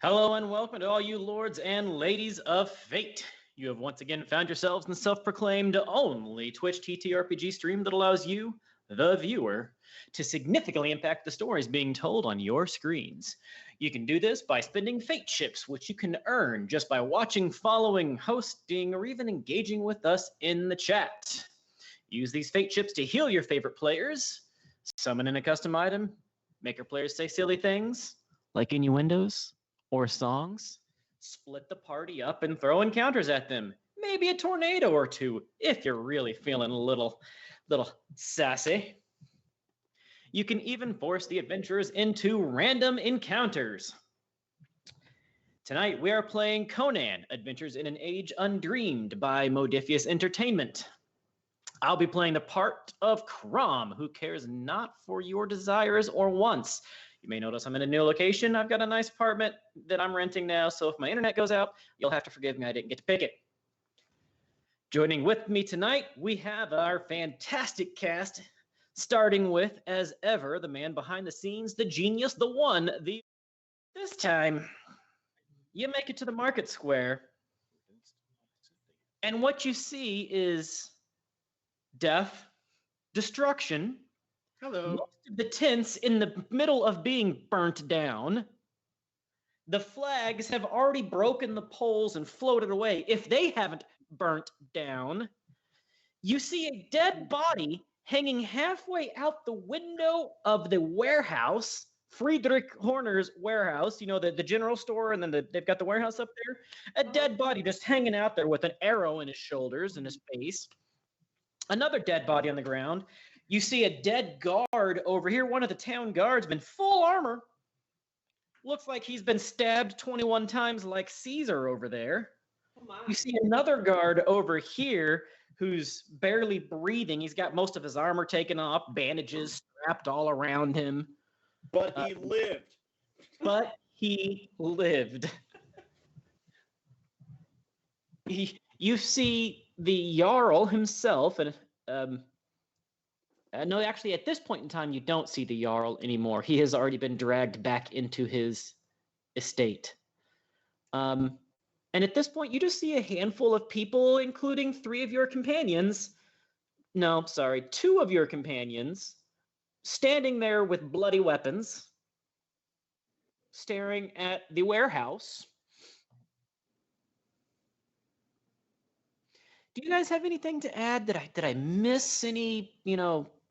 Hello and welcome to all you lords and ladies of fate. You have once again found yourselves in the self-proclaimed only Twitch TTRPG stream that allows you, the viewer, to significantly impact the stories being told on your screens. You can do this by spending fate chips, which you can earn just by watching, following, hosting, or even engaging with us in the chat. Use these fate chips to heal your favorite players, summon in a custom item, make your players say silly things, like innuendos, or songs, split the party up and throw encounters at them. Maybe a tornado or two, if you're really feeling a little sassy. You can even force the adventurers into random encounters. Tonight we are playing Conan, Adventures in an Age Undreamed by Modifius Entertainment. I'll be playing the part of Crom, who cares not for your desires or wants. You may notice I'm in a new location. I've got a nice apartment that I'm renting now, so if my internet goes out, you'll have to forgive me. I didn't get to pick it. Joining with me tonight, we have our fantastic cast, starting with, as ever, the man behind the scenes, the genius, the one, the... This time, you make it to the market square, and what you see is death, destruction. Hello. Most of the tents in the middle of being burnt down. The flags have already broken the poles and floated away, if they haven't burnt down. You see a dead body hanging halfway out the window of the warehouse, Friedrich Horner's warehouse, you know, the general store, and then they've got the warehouse up there. A dead body just hanging out there with an arrow in his shoulders and his face. Another dead body on the ground. You see a dead guard over here. One of the town guardsmen, full armor. Looks like he's been stabbed 21 times like Caesar over there. Oh You see another guard over here who's barely breathing. He's got most of his armor taken off, bandages strapped all around him. But he lived. But he lived. You see the Jarl himself, and no, actually, at this point in time, you don't see the Jarl anymore. He has already been dragged back into his estate. And at this point, you just see a handful of people, including three of your companions. No, sorry, two of your companions, standing there with bloody weapons, staring at the warehouse. Do you guys have anything to add? Did I miss any,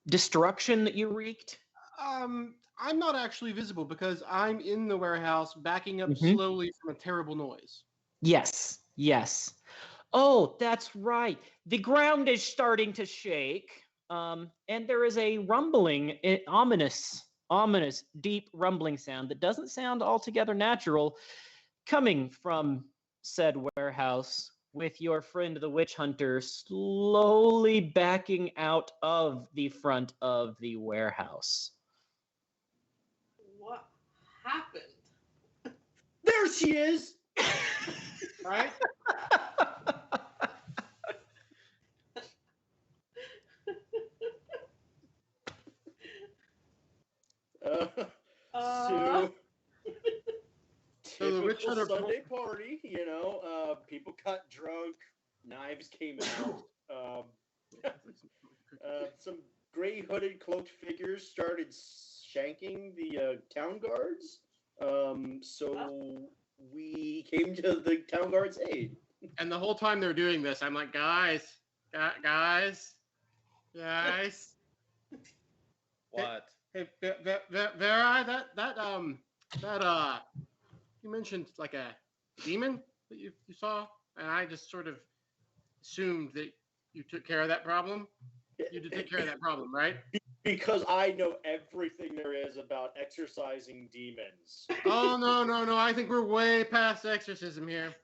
destruction that you wreaked? I'm not actually visible because I'm in the warehouse backing up slowly from a terrible noise. Yes. Oh, that's right. The ground is starting to shake, and there is a rumbling, ominous, deep rumbling sound that doesn't sound altogether natural coming from said warehouse, with your friend the witch hunter slowly backing out of the front of the warehouse. What happened? There she is! Right? So the witch hunter Sunday party, people got drunk, knives came out, some gray hooded cloaked figures started shanking the town guards. So we came to the town guard's aid. And the whole time they're doing this, I'm like, guys. What? Hey, Vera, that you mentioned like a demon that you saw, and I just sort of assumed that you took care of that problem. You did take care of that problem, right? Because I know everything there is about exorcising demons. Oh, no. I think we're way past exorcism here.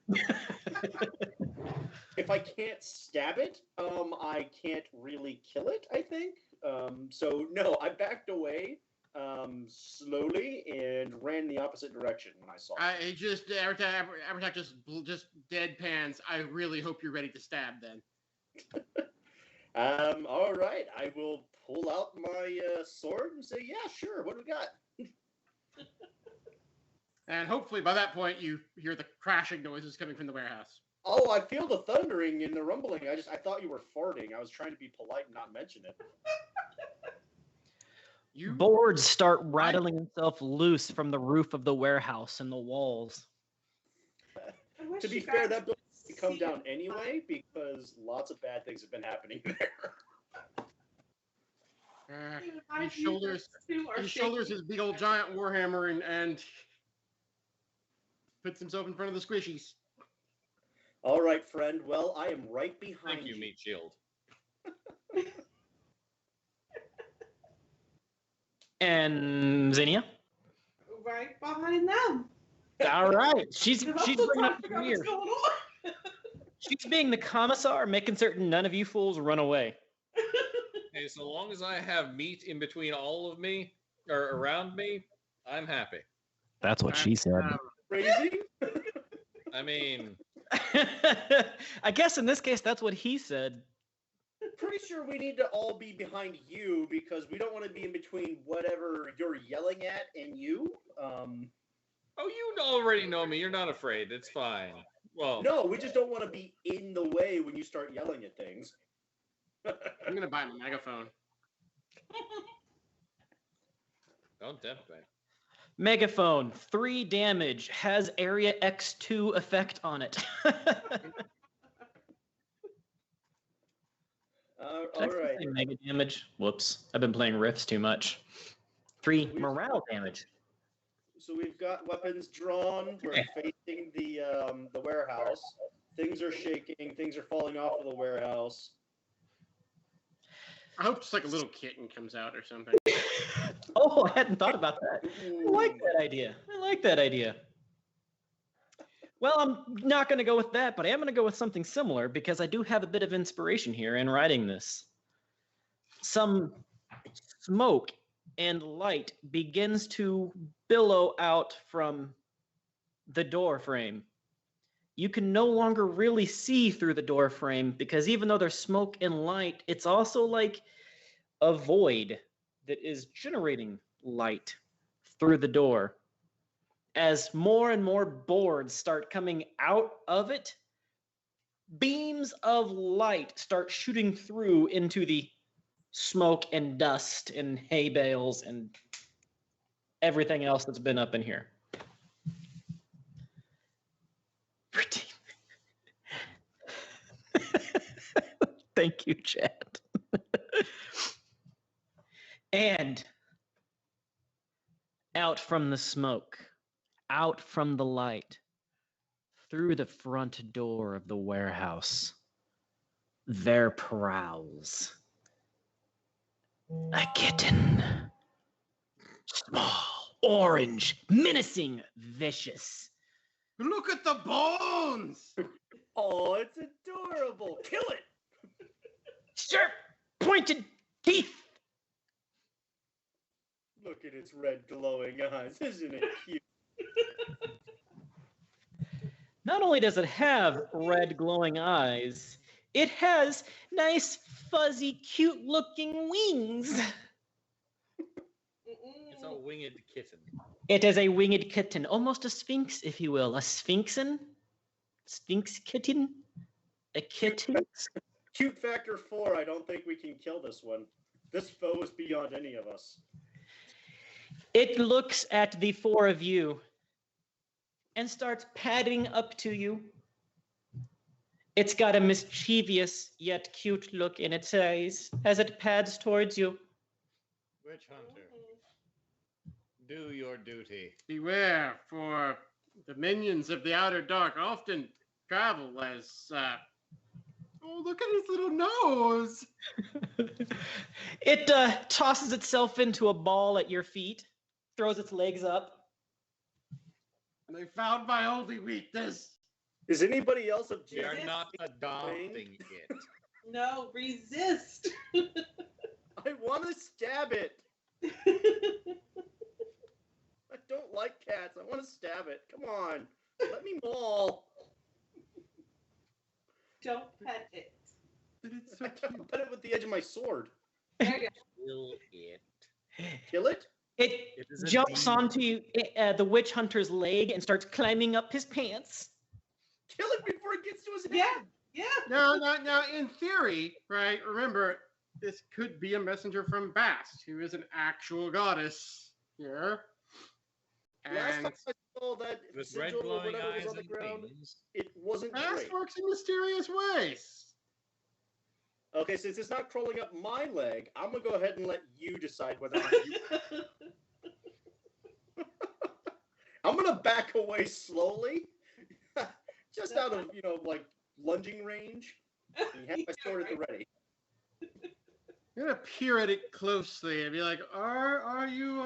If I can't stab it, I can't really kill it, I think. So, no, I backed away slowly and ran the opposite direction when I saw it. I just, every time just deadpans, I really hope you're ready to stab then. All right. I will pull out my sword and say, yeah, sure. What do we got? And hopefully by that point you hear the crashing noises coming from the warehouse. Oh, I feel the thundering and the rumbling. I thought you were farting. I was trying to be polite and not mention it. Boards start rattling themselves loose from the roof of the warehouse and the walls. To be fair, that building can come down anyway because lots of bad things have been happening there. He shoulders his big old giant warhammer and puts himself in front of the squishies. All right, friend. Well, I am right behind Thank you, Meat Shield. And Xenia? Right behind them. All right. She's I'm bringing still up trying to the figure out rear. what's going on. She's being the commissar, making certain none of you fools run away. Hey, so long as I have meat in between all of me, or around me, I'm happy. That's what she said. Crazy? I mean, I guess in this case, that's what he said. Pretty sure we need to all be behind you because we don't want to be in between whatever you're yelling at and you. oh, you already know me. You're not afraid. It's fine. Well, No, we just don't want to be in the way when you start yelling at things. I'm gonna buy him a megaphone. don't tempt me. Megaphone, 3 damage, has area X2 effect on it. All right. Mega damage. Whoops. I've been playing Rifts too much. 3 morale damage. So we've got weapons drawn. We're facing the warehouse. Things are shaking. Things are falling off of the warehouse. I hope just like a little kitten comes out or something. Oh, I hadn't thought about that. I like that idea. Well, I'm not going to go with that, but I am going to go with something similar because I do have a bit of inspiration here in writing this. Some smoke and light begins to billow out from the door frame. You can no longer really see through the door frame because even though there's smoke and light, it's also like a void that is generating light through the door. As more and more boards start coming out of it, beams of light start shooting through into the smoke and dust and hay bales and everything else that's been up in here. Thank you, Chad. And out from the smoke, out from the light, through the front door of the warehouse, there prowls a kitten. Small, orange, menacing, vicious. Look at the bones! Oh, it's adorable. Kill it. Sharp, pointed teeth. Look at its red glowing eyes. Isn't it cute? Not only does it have red glowing eyes, it has nice, fuzzy, cute-looking wings. It's a winged kitten. It is a winged kitten, almost a sphinx, if you will. A sphinxin? Sphinx kitten? A kitten? Cute factor 4. I don't think we can kill this one. This foe is beyond any of us. It looks at the 4 of you and starts padding up to you. It's got a mischievous yet cute look in its eyes as it pads towards you. Witch Hunter, do your duty. Beware, for the minions of the Outer Dark often travel as. Oh, look at his little nose! It tosses itself into a ball at your feet, throws its legs up. They found my only weakness. Is anybody else We are objecting? not adopting it. No, resist. I want to stab it. I don't like cats. I want to stab it. Come on. Let me maul. Don't pet it. But it's so cute. Put it with the edge of my sword. There you go. Kill it. Kill it? It is a jumps demon. onto the witch hunter's leg and starts climbing up his pants. Kill it before it gets to his head. Yeah. Yeah. Now, in theory, right? Remember, this could be a messenger from Bast, who is an actual goddess here. Last And time I saw that With red sigil or glowing whatever was eyes on the and ground, wings. it wasn't Bast great. works in mysterious ways. Okay, since it's not crawling up my leg, I'm gonna go ahead and let you decide whether or not you. I'm gonna back away slowly, just out of like lunging range. And have my sword at the ready. You're gonna peer at it closely and be like, "Are you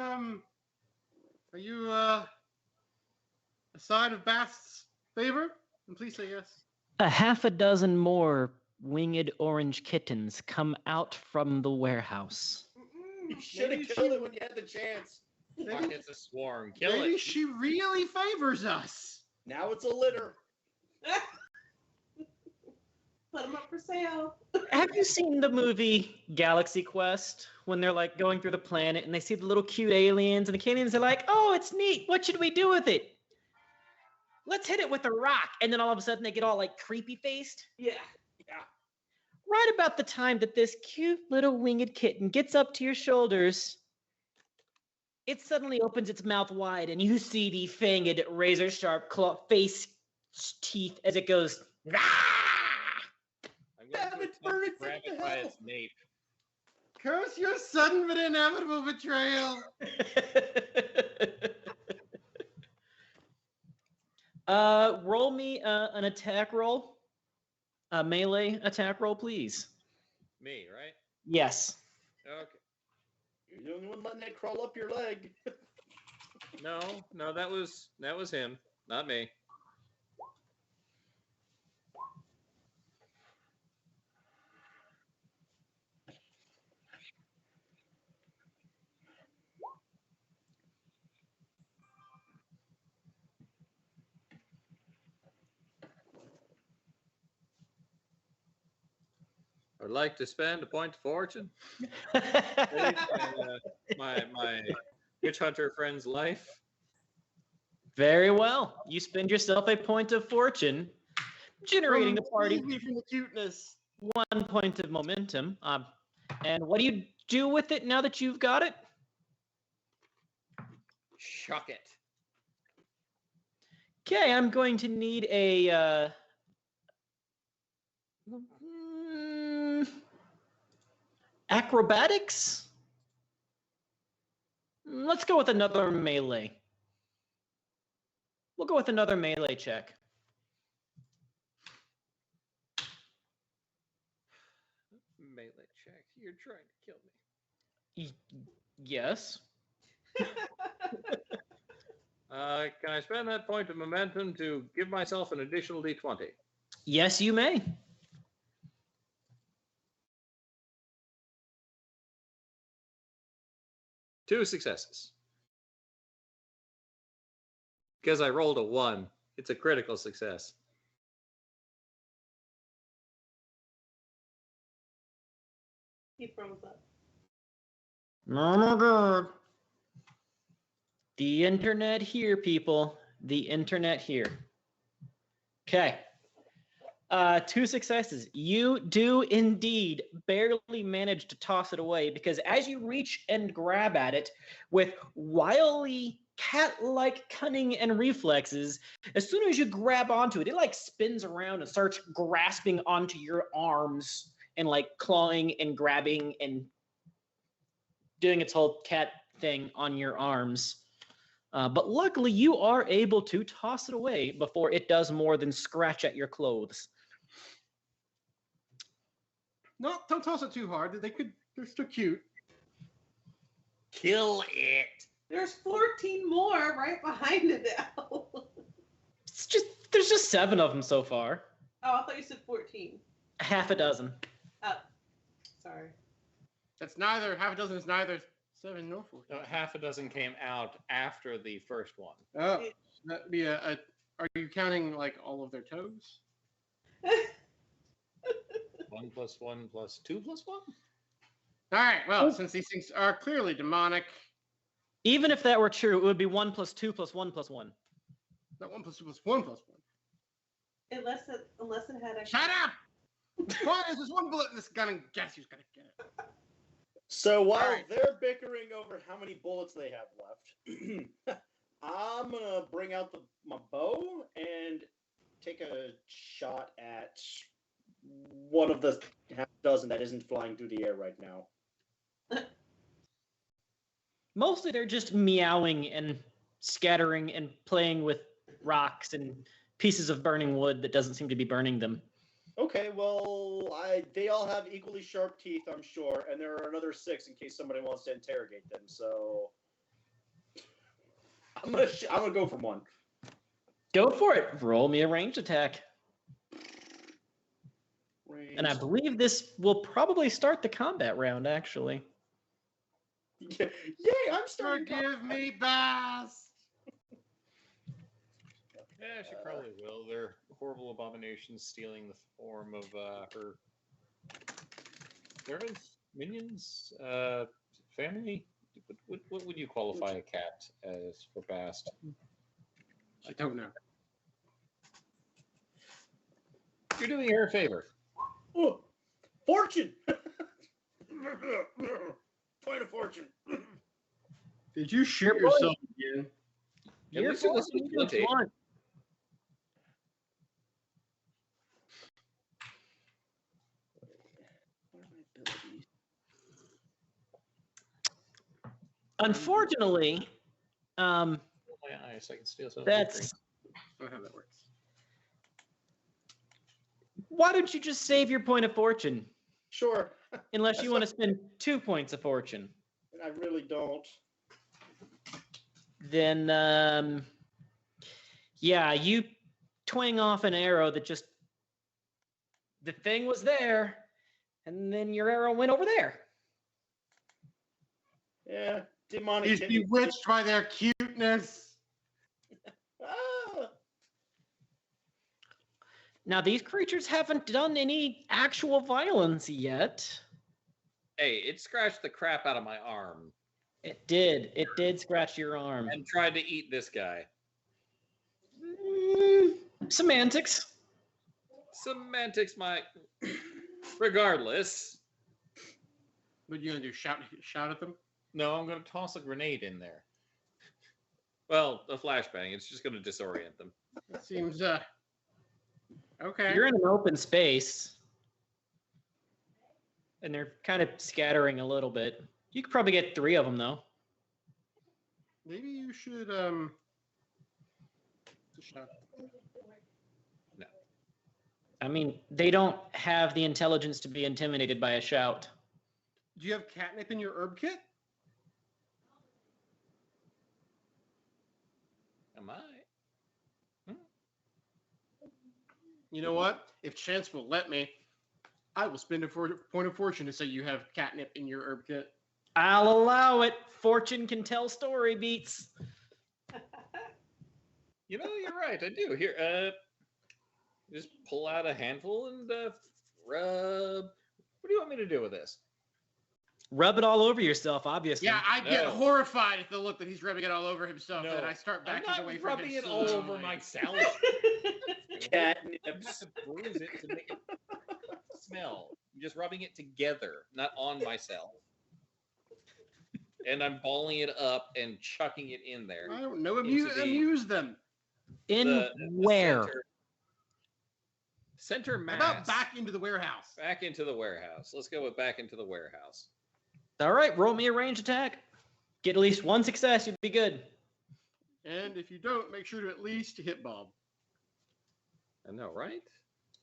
a side of Bast's favor?" And please say yes. A half a dozen more winged orange kittens come out from the warehouse. You should have Maybe killed she- it when you had the chance. Fuck, it's a swarm. Kill Maybe it. she really favors us. Now it's a litter. Put them up for sale. Have you seen the movie Galaxy Quest when they're like going through the planet and they see the little cute aliens and the aliens are like, "Oh, it's neat. What should we do with it? Let's hit it with a rock." And then all of a sudden they get all like creepy faced. Yeah. Yeah. Right about the time that this cute little winged kitten gets up to your shoulders, it suddenly opens its mouth wide and you see the fanged, razor sharp claw face teeth as it goes, "Rah!" I'm going Have to it burn attempt to it grab to it by hell. its nape. Curse your sudden but inevitable betrayal. Roll me an attack roll. A melee attack roll, please. Me, right? Yes. Okay. You're the only one letting it crawl up your leg. No, that was him, not me. I'd like to spend a point of fortune. Save my witch hunter friend's life. Very well. You spend yourself a point of fortune, generating the party Leave me from the cuteness. 1 point of momentum. And what do you do with it now that you've got it? Chuck it. Okay, I'm going to need a acrobatics. Let's go with another melee. We'll go with another melee check. Melee check. You're trying to kill me. Yes. Can I spend that point of momentum to give myself an additional d20? Yes, you may. Two successes. Because I rolled a 1, it's a critical success. He froze up. Oh my god. The internet here, people. The internet here. Okay. Two successes. You do indeed barely manage to toss it away because as you reach and grab at it with wily cat-like cunning and reflexes, as soon as you grab onto it, it like spins around and starts grasping onto your arms and like clawing and grabbing and doing its whole cat thing on your arms. But luckily, you are able to toss it away before it does more than scratch at your clothes. No, don't toss it too hard. They're still cute. Kill it. There's 14 more right behind it now. There's just 7 of them so far. Oh, I thought you said 14. Half a dozen. Oh, sorry. That's neither, half a dozen is neither 7 nor 14. No, half a dozen came out after the first one. Oh, that'd be are you counting like all of their toes? 1 plus 1 plus 2 plus 1? All right, well, since these things are clearly demonic, Even if that were true, it would be 1 + 2 + 1 + 1. Not 1 + 2 + 1 + 1. Unless it had a. Shut up! Why is this one bullet in this gun and guess who's gonna get it? So while Alright. they're bickering over how many bullets they have left, I'm gonna bring out my bow and take a shot at one of the half dozen that isn't flying through the air right now. Mostly they're just meowing and scattering and playing with rocks and pieces of burning wood that doesn't seem to be burning them. Okay, well, they all have equally sharp teeth, I'm sure, and there are another 6 in case somebody wants to interrogate them. So I'm gonna go for one. Go for it. Roll me a ranged attack. And I Range. believe this will probably start the combat round, actually. Yay! I'm starting. Forgive me, Bass. Yeah, she probably will. They're horrible abominations stealing the form of her servants, minions, family. What would you qualify a cat as for Bast? I don't know. You're doing her a favor. Oh, fortune. Point of fortune. Did you shoot yourself again? At least it wasn't plenty. Unfortunately, My eyes, I can steal some. that's. I don't know how that works. Why don't you just save your point of fortune? Sure. Unless you want to spend 2 points of fortune. I really don't. Then, yeah, you twang off an arrow that just. The thing was there, and then your arrow went over there. Yeah, demonic. He's bewitched by their cuteness. Ah. Now, these creatures haven't done any actual violence yet. Hey, it scratched the crap out of my arm It did. It did scratch your arm. and tried to eat this guy. Semantics. Semantics, my. Regardless, What are you gonna do? Shout at them? no, I'm going to toss a grenade in there. Well, a flashbang. It's just going to disorient them. It seems okay. You're in an open space, and they're kind of scattering a little bit. You could probably get 3 of them, though. Maybe you should shout. No. I mean, they don't have the intelligence to be intimidated by a shout. Do you have catnip in your herb kit? Am I? You know what? If chance will let me, I will spend a point of fortune to say you have catnip in your herb kit. I'll allow it. Fortune can tell story beats. You know, you're right. I do. Here, just pull out a handful and rub. What do you want me to do with this? Rub it all over yourself, obviously. Yeah, I get No. horrified at the look that he's rubbing it all over himself, No, and I start I'm backing not away from rubbing him. it all over slowly. myself. Catnip. I'm just to bruise it to make it smell. I'm just rubbing it together, not on myself. And I'm balling it up and chucking it in there. I don't know. Into the- Amuse them. In The where? Center How mass. about back into the warehouse? Back into the warehouse. Let's go with back into the warehouse. All right, roll me a ranged attack. Get at least 1 success, you'd be good. And if you don't, make sure to at least hit Bob. I know, right?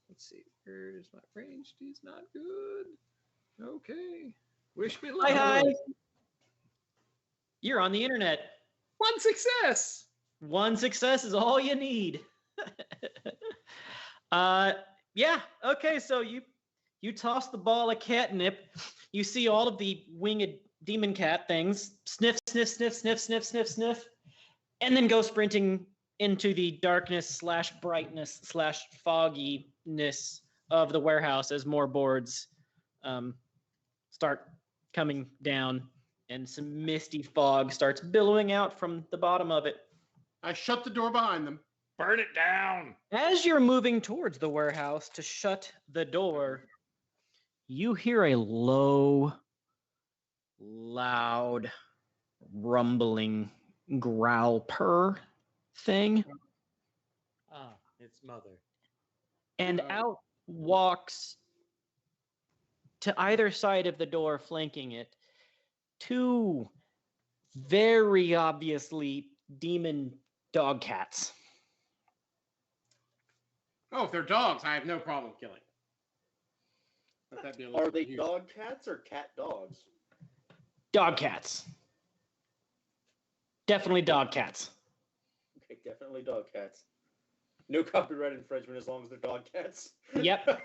Let's see. Where's my range? He's not good. Okay. Wish me luck. Hi. You're on the internet. 1 success. 1 success is all you need. Yeah. Okay. So you toss the ball of catnip. You see all of the winged demon cat things. Sniff, sniff, sniff, sniff, sniff, sniff, sniff, and then go sprinting into the darkness / brightness / fogginess of the warehouse as more boards start coming down. and some misty fog starts billowing out from the bottom of it. I shut the door behind them. Burn it down. As you're moving towards the warehouse to shut the door, you hear a low, loud, rumbling growl purr thing. Ah, it's mother. And out walks, to either side of the door flanking it, two very obviously demon dog cats. Oh, if they're dogs, I have no problem killing. Let that be a little Are they confusing. dog cats or cat dogs? Dog cats. Definitely dog cats. Okay, definitely dog cats. No copyright infringement as long as they're dog cats. Yep.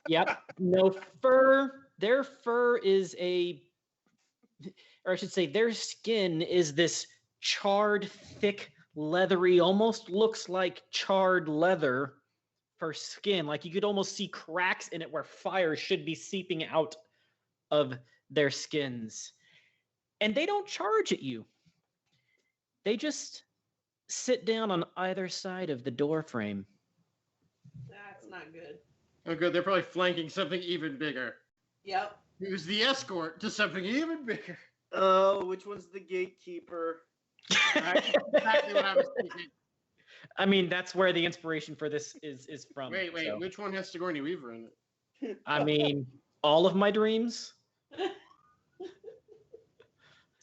No fur. Their fur is or I should say, their skin is this charred, thick, leathery, almost looks like charred leather for skin. Like you could almost see cracks in it where fire should be seeping out of their skins. And they don't charge at you. They just sit down on either side of the door frame. That's not good. Oh, good. They're probably flanking something even bigger. Yep. Who's the escort to something even bigger? Oh, which one's the gatekeeper? That's exactly what I was thinking. I mean, that's where the inspiration for this is from. Wait, so. which one has Sigourney Weaver in it? I mean, all of my dreams.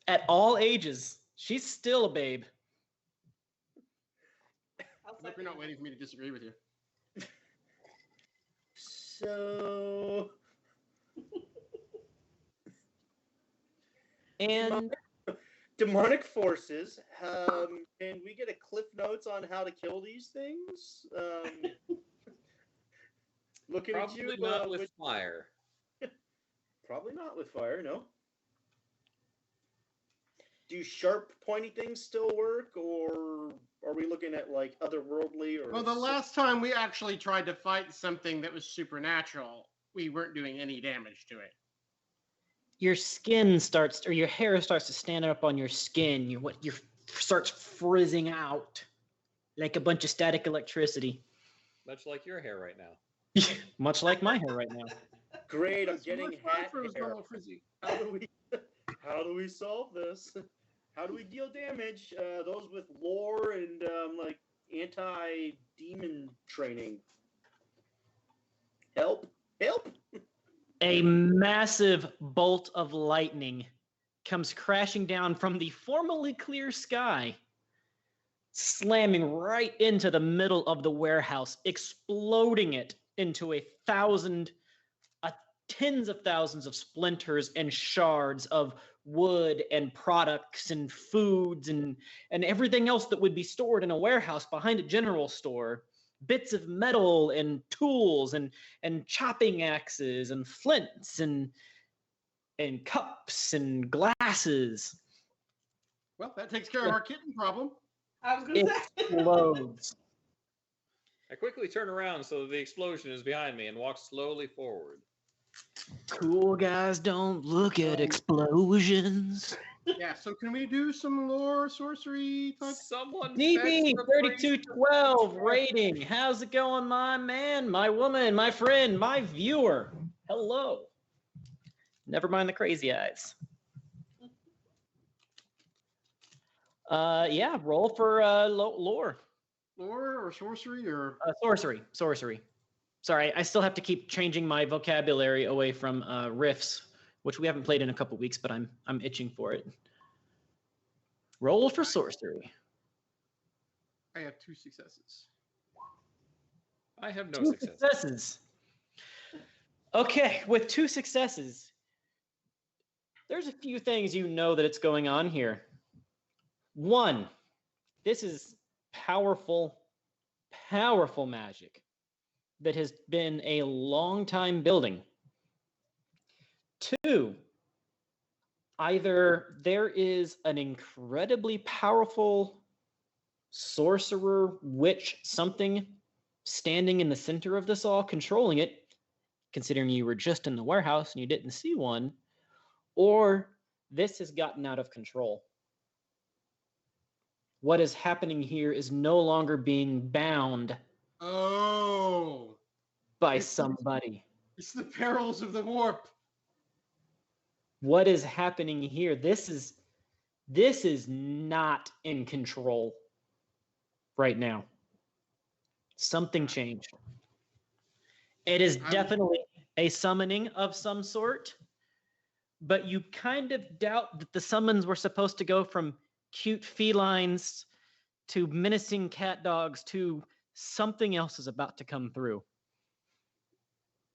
At all ages. She's still a babe. I hope you're not waiting for me to disagree with you. So... And demonic forces. Can we get a cliff notes on how to kill these things? Looking Probably at you, not with fire. Probably not with fire. No. Do sharp, pointy things still work, or are we looking at like otherworldly? Or Well, the last time we actually tried to fight something that was supernatural, we weren't doing any damage to it. your skin starts, or your hair starts to stand up on your skin. Your starts frizzing out like a bunch of static electricity. Much like your hair right now. Much like my hair right now. Great, I'm That's getting much hat fun for hair. Scarlet Frizzy. How do we solve this? How do we deal damage? Those with lore and like anti-demon training. Help! A massive bolt of lightning comes crashing down from the formerly clear sky, slamming right into the middle of the warehouse, exploding it into tens of thousands of splinters and shards of wood and products and foods and everything else that would be stored in a warehouse behind a general store. Bits of metal and tools and chopping axes and flints and cups and glasses. Well, that takes care of our kitten problem. I was gonna say. Explodes. I quickly turn around so the explosion is behind me and walk slowly forward. Cool guys don't look at explosions. Yeah, so can we do some lore sorcery type? Someone DB fetch the 3212 rating. How's it going, my man, my woman, my friend, my viewer? Hello. Never mind the crazy eyes. Yeah, roll for lore. Lore or sorcery or Sorcery. Sorry, I still have to keep changing my vocabulary away from riffs, which we haven't played in a couple weeks, but I'm itching for it. Roll for sorcery. I have 2 successes. I have no 2 success. successes. Okay, with 2 successes, there's a few things you know that it's going on here. 1, this is powerful magic that has been a long time building. 2, either there is an incredibly powerful sorcerer, witch, something standing in the center of this all, controlling it, considering you were just in the warehouse and you didn't see one, or This has gotten out of control. What is happening here is no longer being bound Oh, by It's- somebody. it's the perils of the warp. What is happening here? This is not in control right now. Something changed. It is definitely a summoning of some sort, but you kind of doubt that the summons were supposed to go from cute felines to menacing cat dogs to something else is about to come through.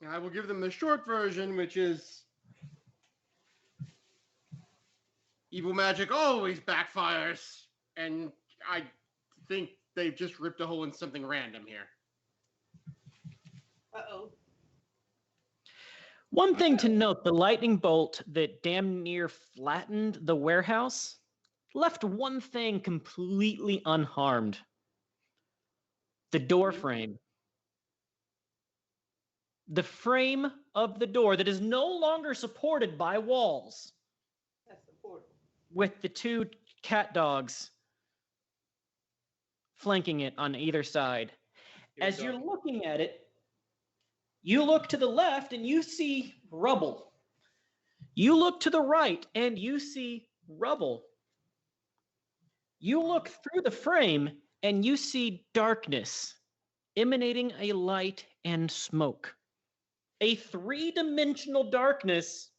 I will give them the short version, which is evil magic always backfires, and I think they've just ripped a hole in something random here. Uh-oh. One thing to note, the lightning bolt that damn near flattened the warehouse left one thing completely unharmed. The door frame. The frame of the door that is no longer supported by walls That's the portal. with the two cat dogs flanking it on either side. As you're looking at it, you look to the left and you see rubble. You look to the right and you see rubble. You look through the frame and you see darkness emanating a light and smoke. A three-dimensional darkness.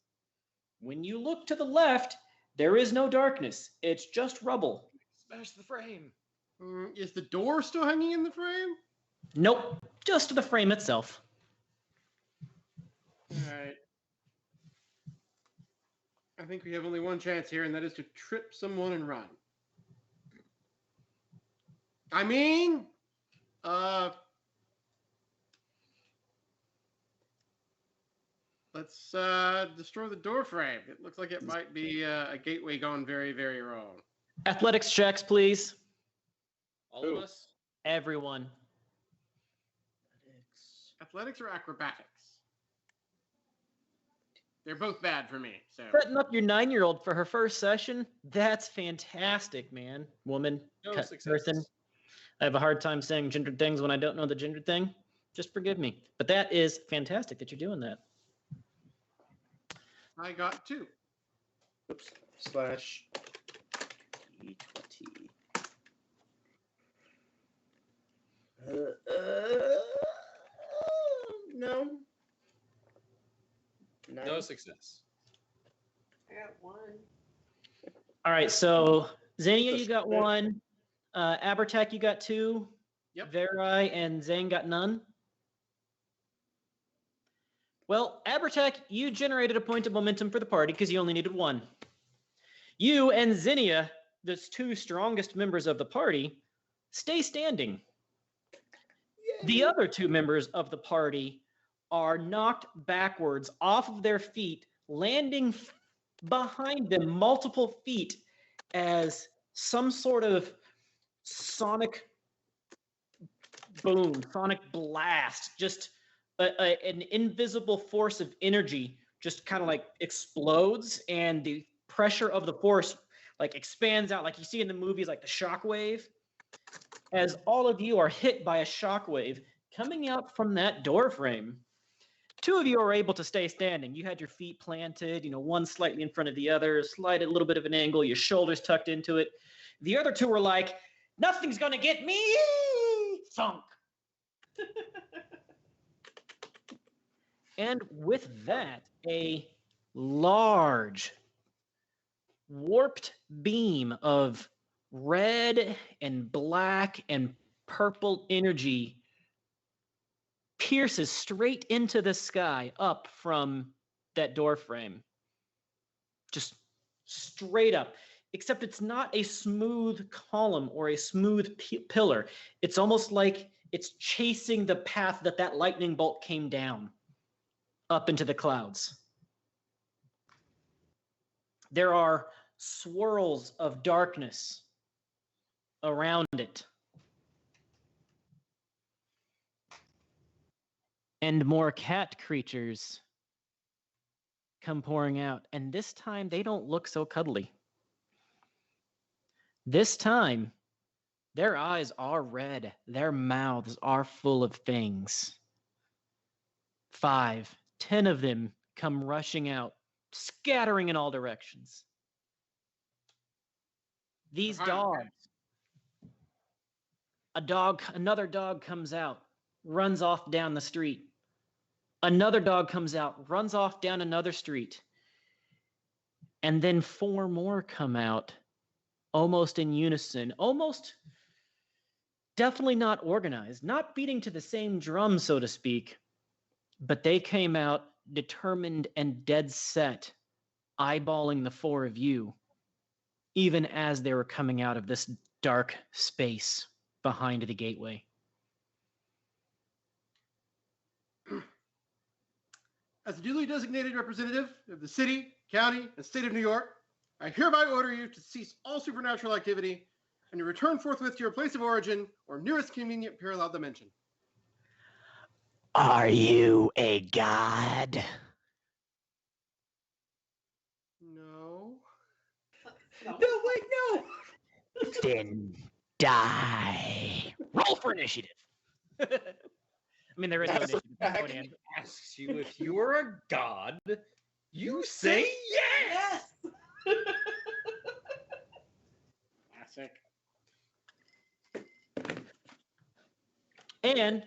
When you look to the left, there is no darkness. It's just rubble. Smash the frame. Is the door still hanging in the frame? Nope, just the frame itself. All right. I think we have only one chance here, and that is to trip someone and run. I mean, let's destroy the door frame. It looks like it might be a gateway gone very, very wrong. Athletics checks, please. All of us? Everyone. Athletics or acrobatics? They're both bad for me. So Setting up your 9-year-old for her first session? That's fantastic, man. Woman, No person. successes. I have a hard time saying gendered things when I don't know the gendered thing. Just forgive me. But that is fantastic that you're doing that. I got 2. Oops. Slash E20. No. No success. I got 1. All right, so Xenia, you got 1. Abertak, you got 2. Yep. Verai and Zane got none. Well, Abertak, you generated a point of momentum for the party because you only needed 1. You and Xenia, the 2 strongest members of the party, stay standing. The other 2 members of the party are knocked backwards off of their feet, landing behind them multiple feet as some sort of sonic boom, sonic blast, just an invisible force of energy just kind of like explodes, and the pressure of the force like expands out like you see in the movies, like the shockwave. As all of you are hit by a shockwave coming out from that door frame. 2 of you are able to stay standing. You had your feet planted, one slightly in front of the other, slight a little bit of an angle, your shoulders tucked into it. The other 2 were like, nothing's gonna get me, thunk. And with that, a large warped beam of red and black and purple energy pierces straight into the sky up from that door frame. Just straight up. Except it's not a smooth column or a smooth pillar. It's almost like it's chasing the path that lightning bolt came down up into the clouds. There are swirls of darkness around it. And more cat creatures come pouring out, and this time they don't look so cuddly. This time, their eyes are red, their mouths are full of fangs. 5, 10 of them come rushing out, scattering in all directions. These dogs, another dog comes out, runs off down the street. Another dog comes out, runs off down another street. And then 4 more come out, almost in unison, almost definitely not organized, not beating to the same drum, so to speak, but they came out determined and dead set, eyeballing the 4 of you, even as they were coming out of this dark space behind the gateway. As a duly designated representative of the city, county, and state of New York, I hereby order you to cease all supernatural activity and to return forthwith to your place of origin or nearest convenient parallel dimension. Are you a god? No. No, wait, no. Then die. Roll for initiative. I mean, there is no That's initiative. a Conan. Asks you if you are a god. You say yes. Yes. Classic. And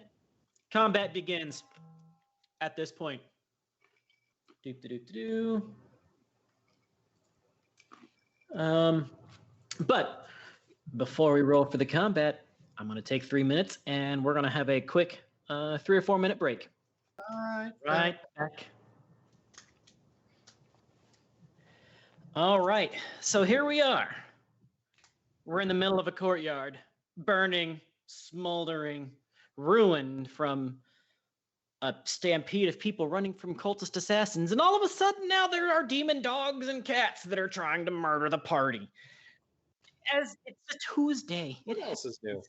combat begins at this point. But before we roll for the combat, I'm going to take 3 minutes and we're going to have a quick 3 or 4 minute break. Right back. All right, so here we are. We're in the middle of a courtyard, burning, smoldering, ruined from a stampede of people running from cultist assassins, and all of a sudden now there are demon dogs and cats that are trying to murder the party. As it's a Tuesday. What else is new?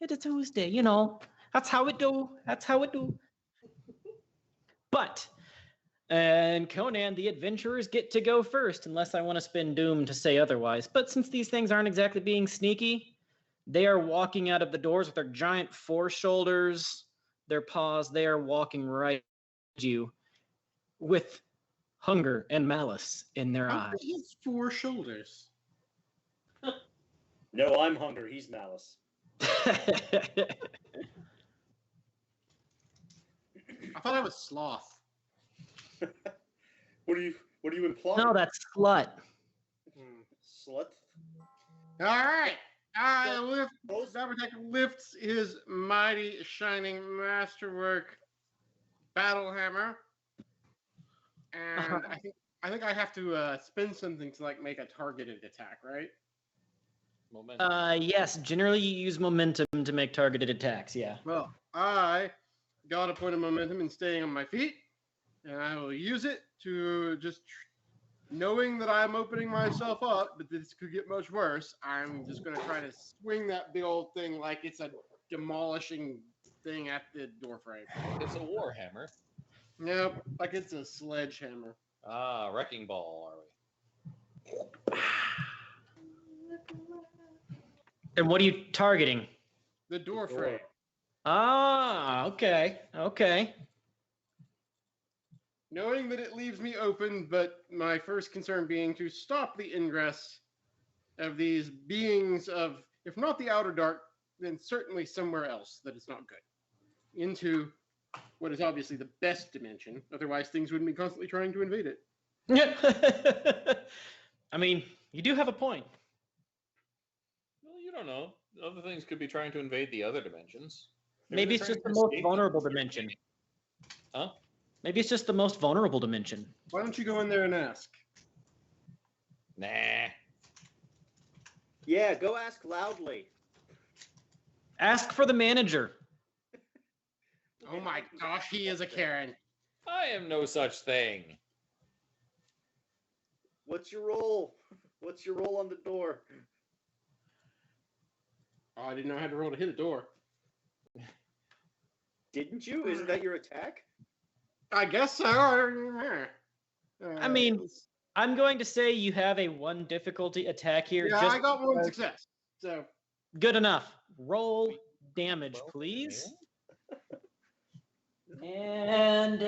It's a Tuesday, you know. That's how it do. That's how it do. But, and Conan, the adventurers get to go first, unless I want to spin Doom to say otherwise. But since these things aren't exactly being sneaky, they are walking out of the doors with their giant foreshoulders, their paws. They are walking right at you with hunger and malice in their eyes. He has 4 shoulders. No, I'm Hunger. He's Malice. I thought I was Sloth. What are you implying? No, that's slut. Slut. All right. Zabertek lifts his mighty shining masterwork battle hammer, and I think I have to spin something to like make a targeted attack, right? Momentum. Yes, generally you use momentum to make targeted attacks, yeah. Well, I got a point of momentum in staying on my feet, and I will use it to just knowing that I'm opening myself up, but this could get much worse. I'm just going to try to swing that big old thing like it's a demolishing thing at the doorframe. It's a warhammer. Nope, like it's a sledgehammer. Ah, wrecking ball, are we? And what are you targeting? The doorframe. Ah, okay, okay. Knowing that it leaves me open, but my first concern being to stop the ingress of these beings of, if not the outer dark, then certainly somewhere else that is not good. Into what is obviously the best dimension. Otherwise, things wouldn't be constantly trying to invade it. I mean, you do have a point. Well, you don't know. Other things could be trying to invade the other dimensions. Maybe it's just the most vulnerable dimension. Huh? Maybe it's just the most vulnerable dimension. Why don't you go in there and ask? Nah. Yeah, go ask loudly. Ask for the manager. Oh my gosh, he is a Karen. I am no such thing. What's your role? What's your role on the door? Oh, I didn't know I had to roll to hit a door. Didn't you? Isn't that your attack? I guess so. I mean, I'm going to say you have a 1 difficulty attack here. yeah, just I got 1 because- success. So Good enough. Roll damage, please. And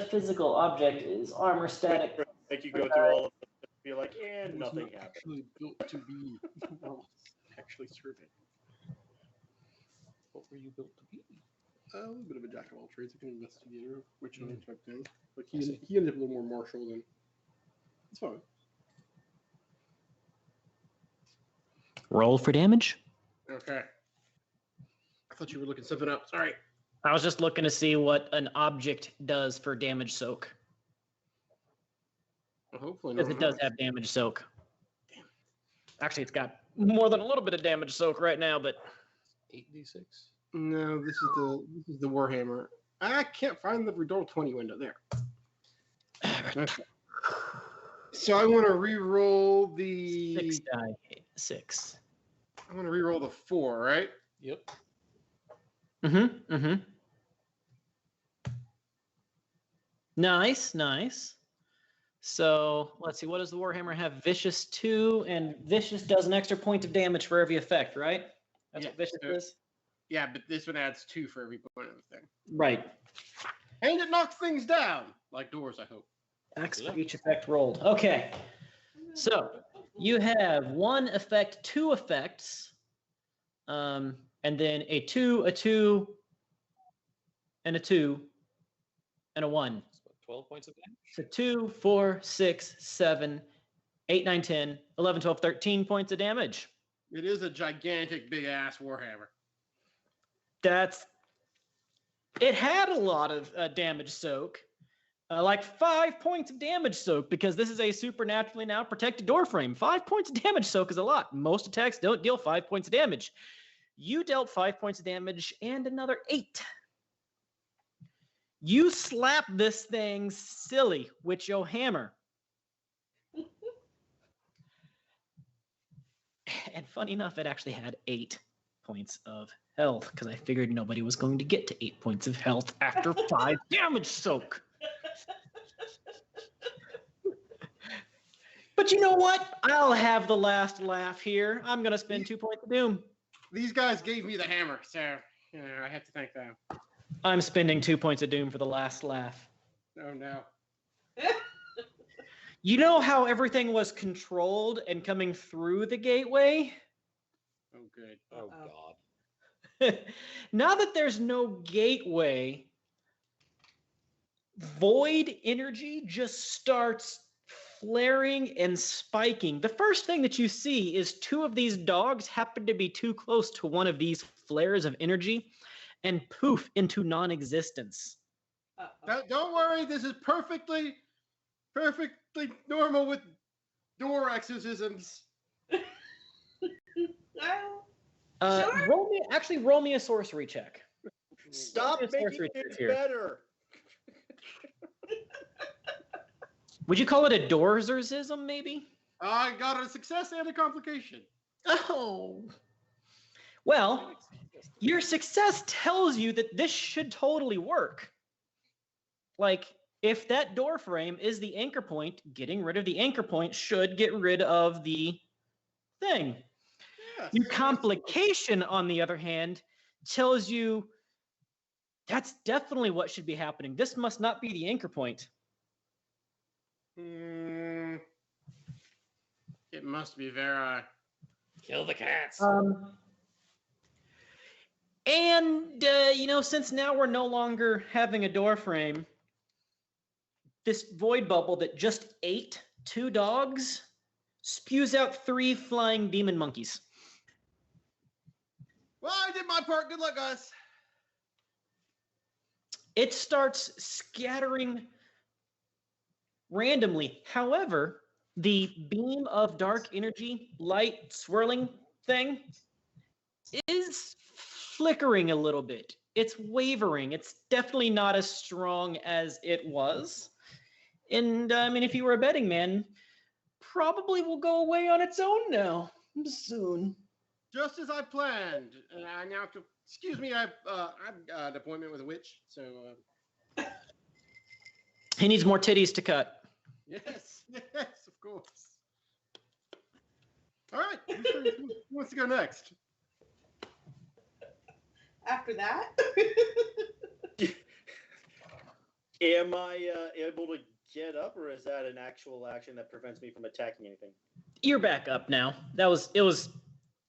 physical object is armor static. Make you go through all of it and be like, and it was nothing not happened. actually built to be. Well, actually serve it. What were you built to be? A little bit of a jack of all trades, like an investigator, which I type in. But he ended up a little more martial than. It's fine. Roll for damage. Okay. I thought you were looking something up. Sorry. I was just looking to see what an object does for damage soak. Well, hopefully Because not. it does have damage soak. Actually, it's got more than a little bit of damage soak right now, but 8d6. No, this is the Warhammer. I can't find the Roll 20 window there. Okay. So I want to re-roll the 6 die. 6. I want to re-roll the 4, right? Yep. Nice, nice. So let's see, what does the Warhammer have? Vicious 2, and Vicious does an extra point of damage for every effect, right? That's what Vicious is? Yeah, but this one adds 2 for every point of the thing. Right. And it knocks things down, like doors, I hope. X for each effect rolled. Okay. So you have 1 effect, 2 effects, and then a 2, a 2, and a 2, and a 1. So 12 points of damage. So 2, 4, 6, 7, 8, 9, 10, 11, 12, 13 points of damage. It is a gigantic, big-ass Warhammer. It had a lot of damage soak. Like 5 points of damage soak, because this is a supernaturally now protected door frame. 5 points of damage soak is a lot. Most attacks don't deal 5 points of damage. You dealt 5 points of damage and another 8. You slap this thing silly with your hammer. And funny enough, it actually had 8 points of health, because I figured nobody was going to get to 8 points of health after 5 damage soak. But you know what? I'll have the last laugh here. I'm going to spend 2 points of doom. These guys gave me the hammer, so I have to thank them. I'm spending 2 points of doom for the last laugh. Oh, no. You know how everything was controlled and coming through the gateway? Oh, good. Oh, Uh-oh. God. Now that there's no gateway, void energy just starts flaring and spiking. The first thing that you see is 2 of these dogs happen to be too close to one of these flares of energy and poof into non-existence. Don't worry, this is perfectly normal with door exorcisms. Sure. Roll me a sorcery check. Stop Yes, making sorcery it check here. better. Would you call it a doorexorcism, maybe? I got a success and a complication. Oh. Well, your success tells you that this should totally work. Like, if that door frame is the anchor point, getting rid of the anchor point should get rid of the thing. Yes. Your complication, on the other hand, tells you that's definitely what should be happening. This must not be the anchor point. It must be Vera. Kill the cats. And since now we're no longer having a door frame, this void bubble that just ate 2 dogs spews out 3 flying demon monkeys. Well, I did my part. Good luck, guys. It starts scattering randomly. However, the beam of dark energy, light swirling thing is flickering a little bit. It's wavering. It's definitely not as strong as it was. And I mean, if you were a betting man, probably will go away on its own now soon. Just as I planned. And I now have to. Excuse me, I've got an appointment with a witch. So. He needs more titties to cut. Yes, of course. All right, who wants to go next? After that, Am I able to get up, or is that an actual action that prevents me from attacking anything? You're back up now. It was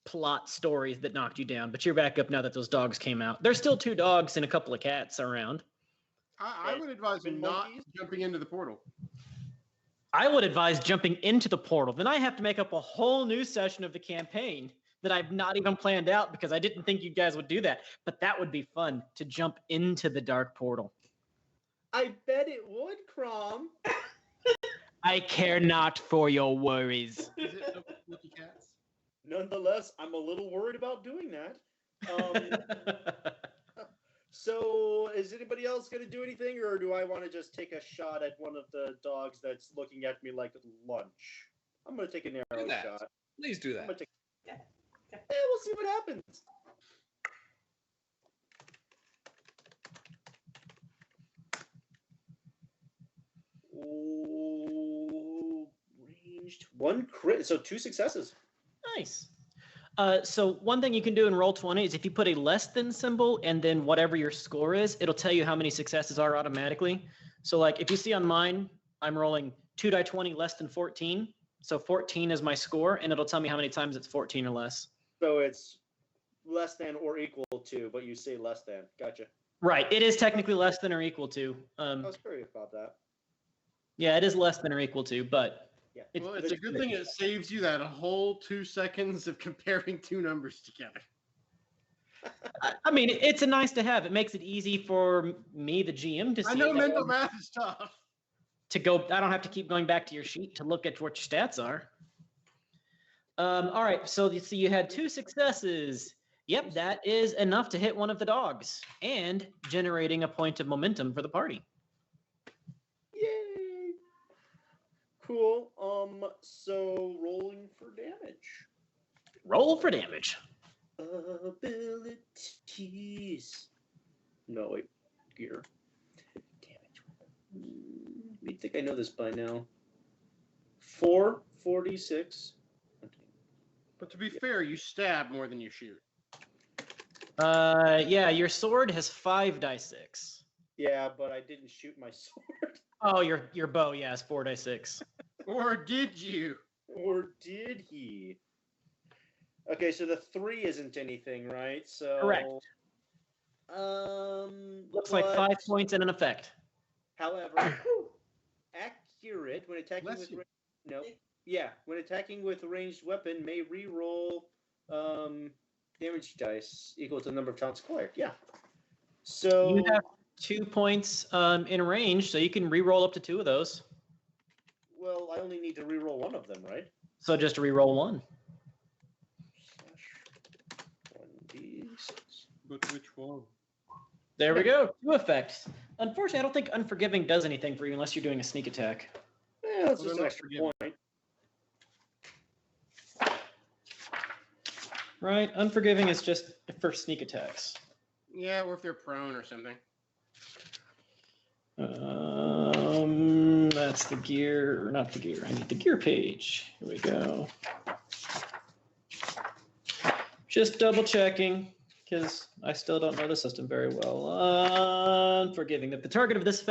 plot stories that knocked you down, but you're back up now that those dogs came out. There's still 2 dogs and a couple of cats around. I would advise not jumping into the portal. I would advise jumping into the portal. Then I have to make up a whole new session of the campaign that I've not even planned out because I didn't think you guys would do that. But that would be fun to jump into the dark portal. I bet it would, Crom. I care not for your worries. Is it no lucky cats? Nonetheless, I'm a little worried about doing that. So, is anybody else going to do anything, or do I want to just take a shot at one of the dogs that's looking at me like lunch? I'm going to take a narrow shot. Please do that. We'll see what happens. Oh, ranged 1 crit, so 2 successes. Nice. So one thing you can do in Roll20 is if you put a less than symbol and then whatever your score is, it'll tell you how many successes are automatically. So like if you see on mine, I'm rolling 2 die 20 less than 14. So 14 is my score, and it'll tell me how many times it's 14 or less. So it's less than or equal to, but you say less than. Gotcha. Right. It is technically less than or equal to. I was curious about that. Yeah, it is less than or equal to, but yeah. It's a good thing it saves you that whole 2 seconds of comparing 2 numbers together. I mean, it's a nice to have. It makes it easy for me, the GM, to see. I know mental math is tough. I don't have to keep going back to your sheet to look at what your stats are. All right, so you had 2 successes. Yep, that is enough to hit one of the dogs and generating a point of momentum for the party. Yay! Cool. So rolling for damage. Roll for damage. Abilities. No, wait. Gear. Damage. I think I know this by now. 446. But to be fair, you stab more than you shoot. Yeah, your sword has 5 die 6. Yeah, but I didn't shoot my sword. Oh, your bow, yeah, is 4 die 6. Or did you? Or did he? Okay, so the 3 isn't anything, right? So Correct. Looks like 5 points and an effect. However, accurate when attacking with when attacking with a ranged weapon may re-roll damage dice equal to the number of talents acquired. Yeah. So you have 2 points in range, so you can re-roll up to 2 of those. Well, I only need to re-roll 1 of them, right? So just re-roll 1. 1d6. But which one? There we go. 2 effects. Unfortunately, I don't think Unforgiving does anything for you unless you're doing a sneak attack. Yeah, that's just an extra point. Right? Unforgiving is just for sneak attacks. Yeah, or if they're prone or something. That's the gear, not the gear. I need the gear page. Here we go. Just double checking because I still don't know the system very well. Unforgiving. If the target of this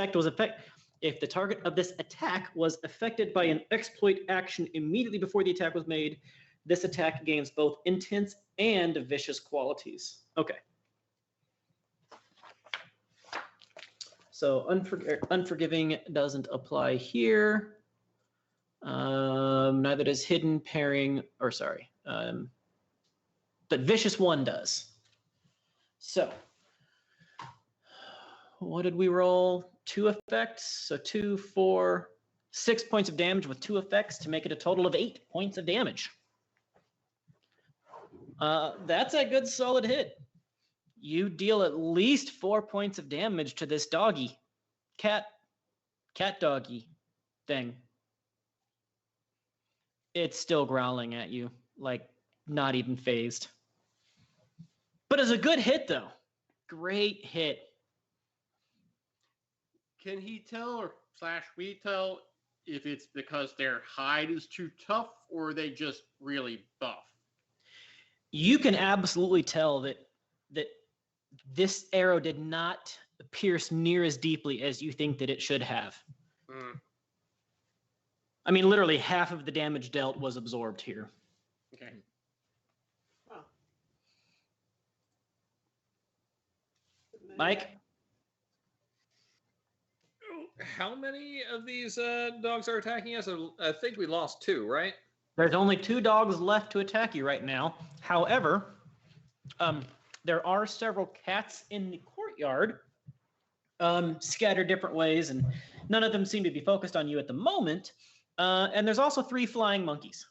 attack was affected by an exploit action immediately before the attack was made, this attack gains both intense and vicious qualities. Okay. So Unforgiving doesn't apply here. Neither does Hidden, Pairing, but Vicious 1 does. So what did we roll? 2 effects. So 2, 4, 6 points of damage with 2 effects to make it a total of 8 points of damage. That's a good solid hit. You deal at least 4 points of damage to this doggy. Cat doggy thing. It's still growling at you, like not even phased. But it's a good hit, though. Great hit. Can he tell, or / we tell, if it's because their hide is too tough or they just really buff. You can absolutely tell that this arrow did not pierce near as deeply as you think that it should have. I mean, literally half of the damage dealt was absorbed here. Okay. Oh. Mike? How many of these dogs are attacking us? I think we lost 2, right? There's only 2 dogs left to attack you right now. However, there are several cats in the courtyard, scattered different ways, and none of them seem to be focused on you at the moment. And there's also 3 flying monkeys,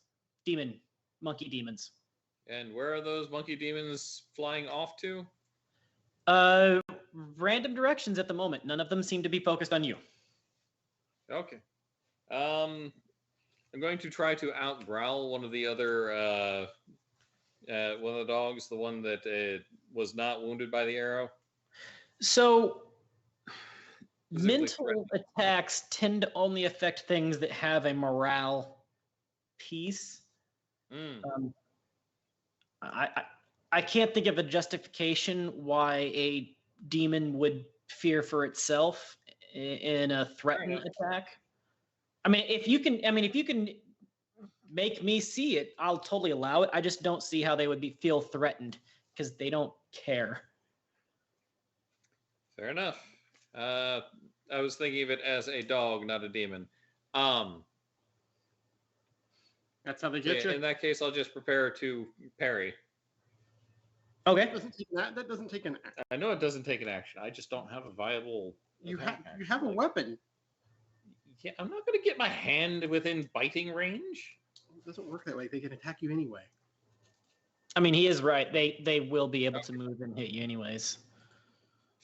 monkey demons. And where are those monkey demons flying off to? Random directions at the moment. None of them seem to be focused on you. Okay. I'm going to try to out-growl one of the other, one of the dogs, the one that was not wounded by the arrow. So, Physically mental threatening. attacks tend to only affect things that have a morale piece. I can't think of a justification why a demon would fear for itself in a threatened attack. I mean, if you can make me see it, I'll totally allow it. I just don't see how they would feel threatened because they don't care. Fair enough. I was thinking of it as a dog, not a demon. That's how they get you. In that case, I'll just prepare to parry. Okay. That doesn't take an action. I know it doesn't take an action. I just don't have a viable. You have a weapon. Yeah, I'm not going to get my hand within biting range. It doesn't work that way. They can attack you anyway. I mean, he is right. They will be able to move and hit you anyways.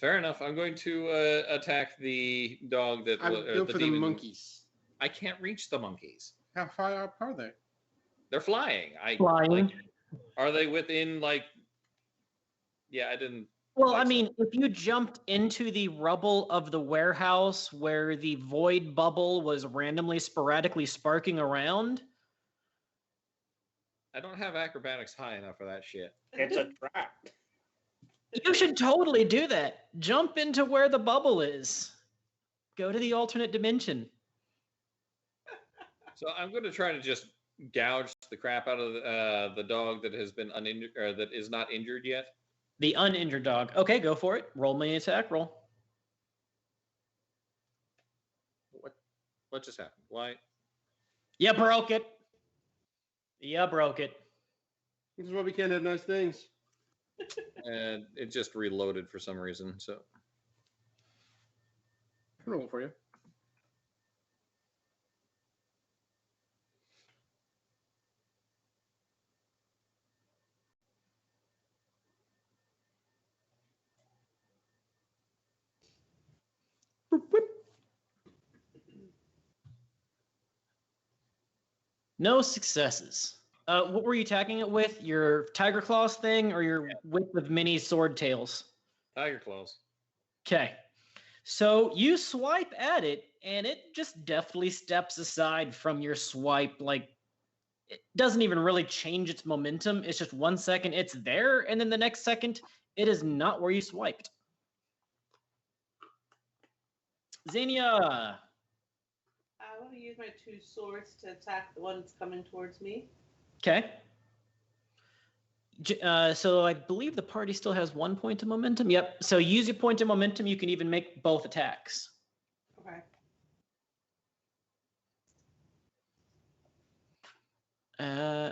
Fair enough. I'm going to attack the dog that I would go for the monkeys. I can't reach the monkeys. How far up are they? They're flying. Flying. Are they within Yeah, I didn't. Well, I mean, if you jumped into the rubble of the warehouse where the void bubble was randomly, sporadically sparking around. I don't have acrobatics high enough for that shit. It's a trap. You should totally do that. Jump into where the bubble is. Go to the alternate dimension. So I'm going to try to just gouge the crap out of the dog that has been uninjured, or that is not injured yet. The uninjured dog. Okay, go for it. Roll me an attack roll. What just happened? Why? You broke it. You broke it. This is why we can't have nice things. And it just reloaded for some reason. So I can roll for you. No successes. What were you attacking it with? Your tiger claws thing or your whip of mini sword tails? tiger claws. Okay. So you swipe at it and it just deftly steps aside from your swipe. Like, it doesn't even really change its momentum. It's just 1 second it's there, and then the next second it is not where you swiped. Xenia. I want to use my 2 swords to attack the one that's coming towards me. Okay. So I believe the party still has 1 point of momentum. Yep. So use your point of momentum. You can even make both attacks. Okay.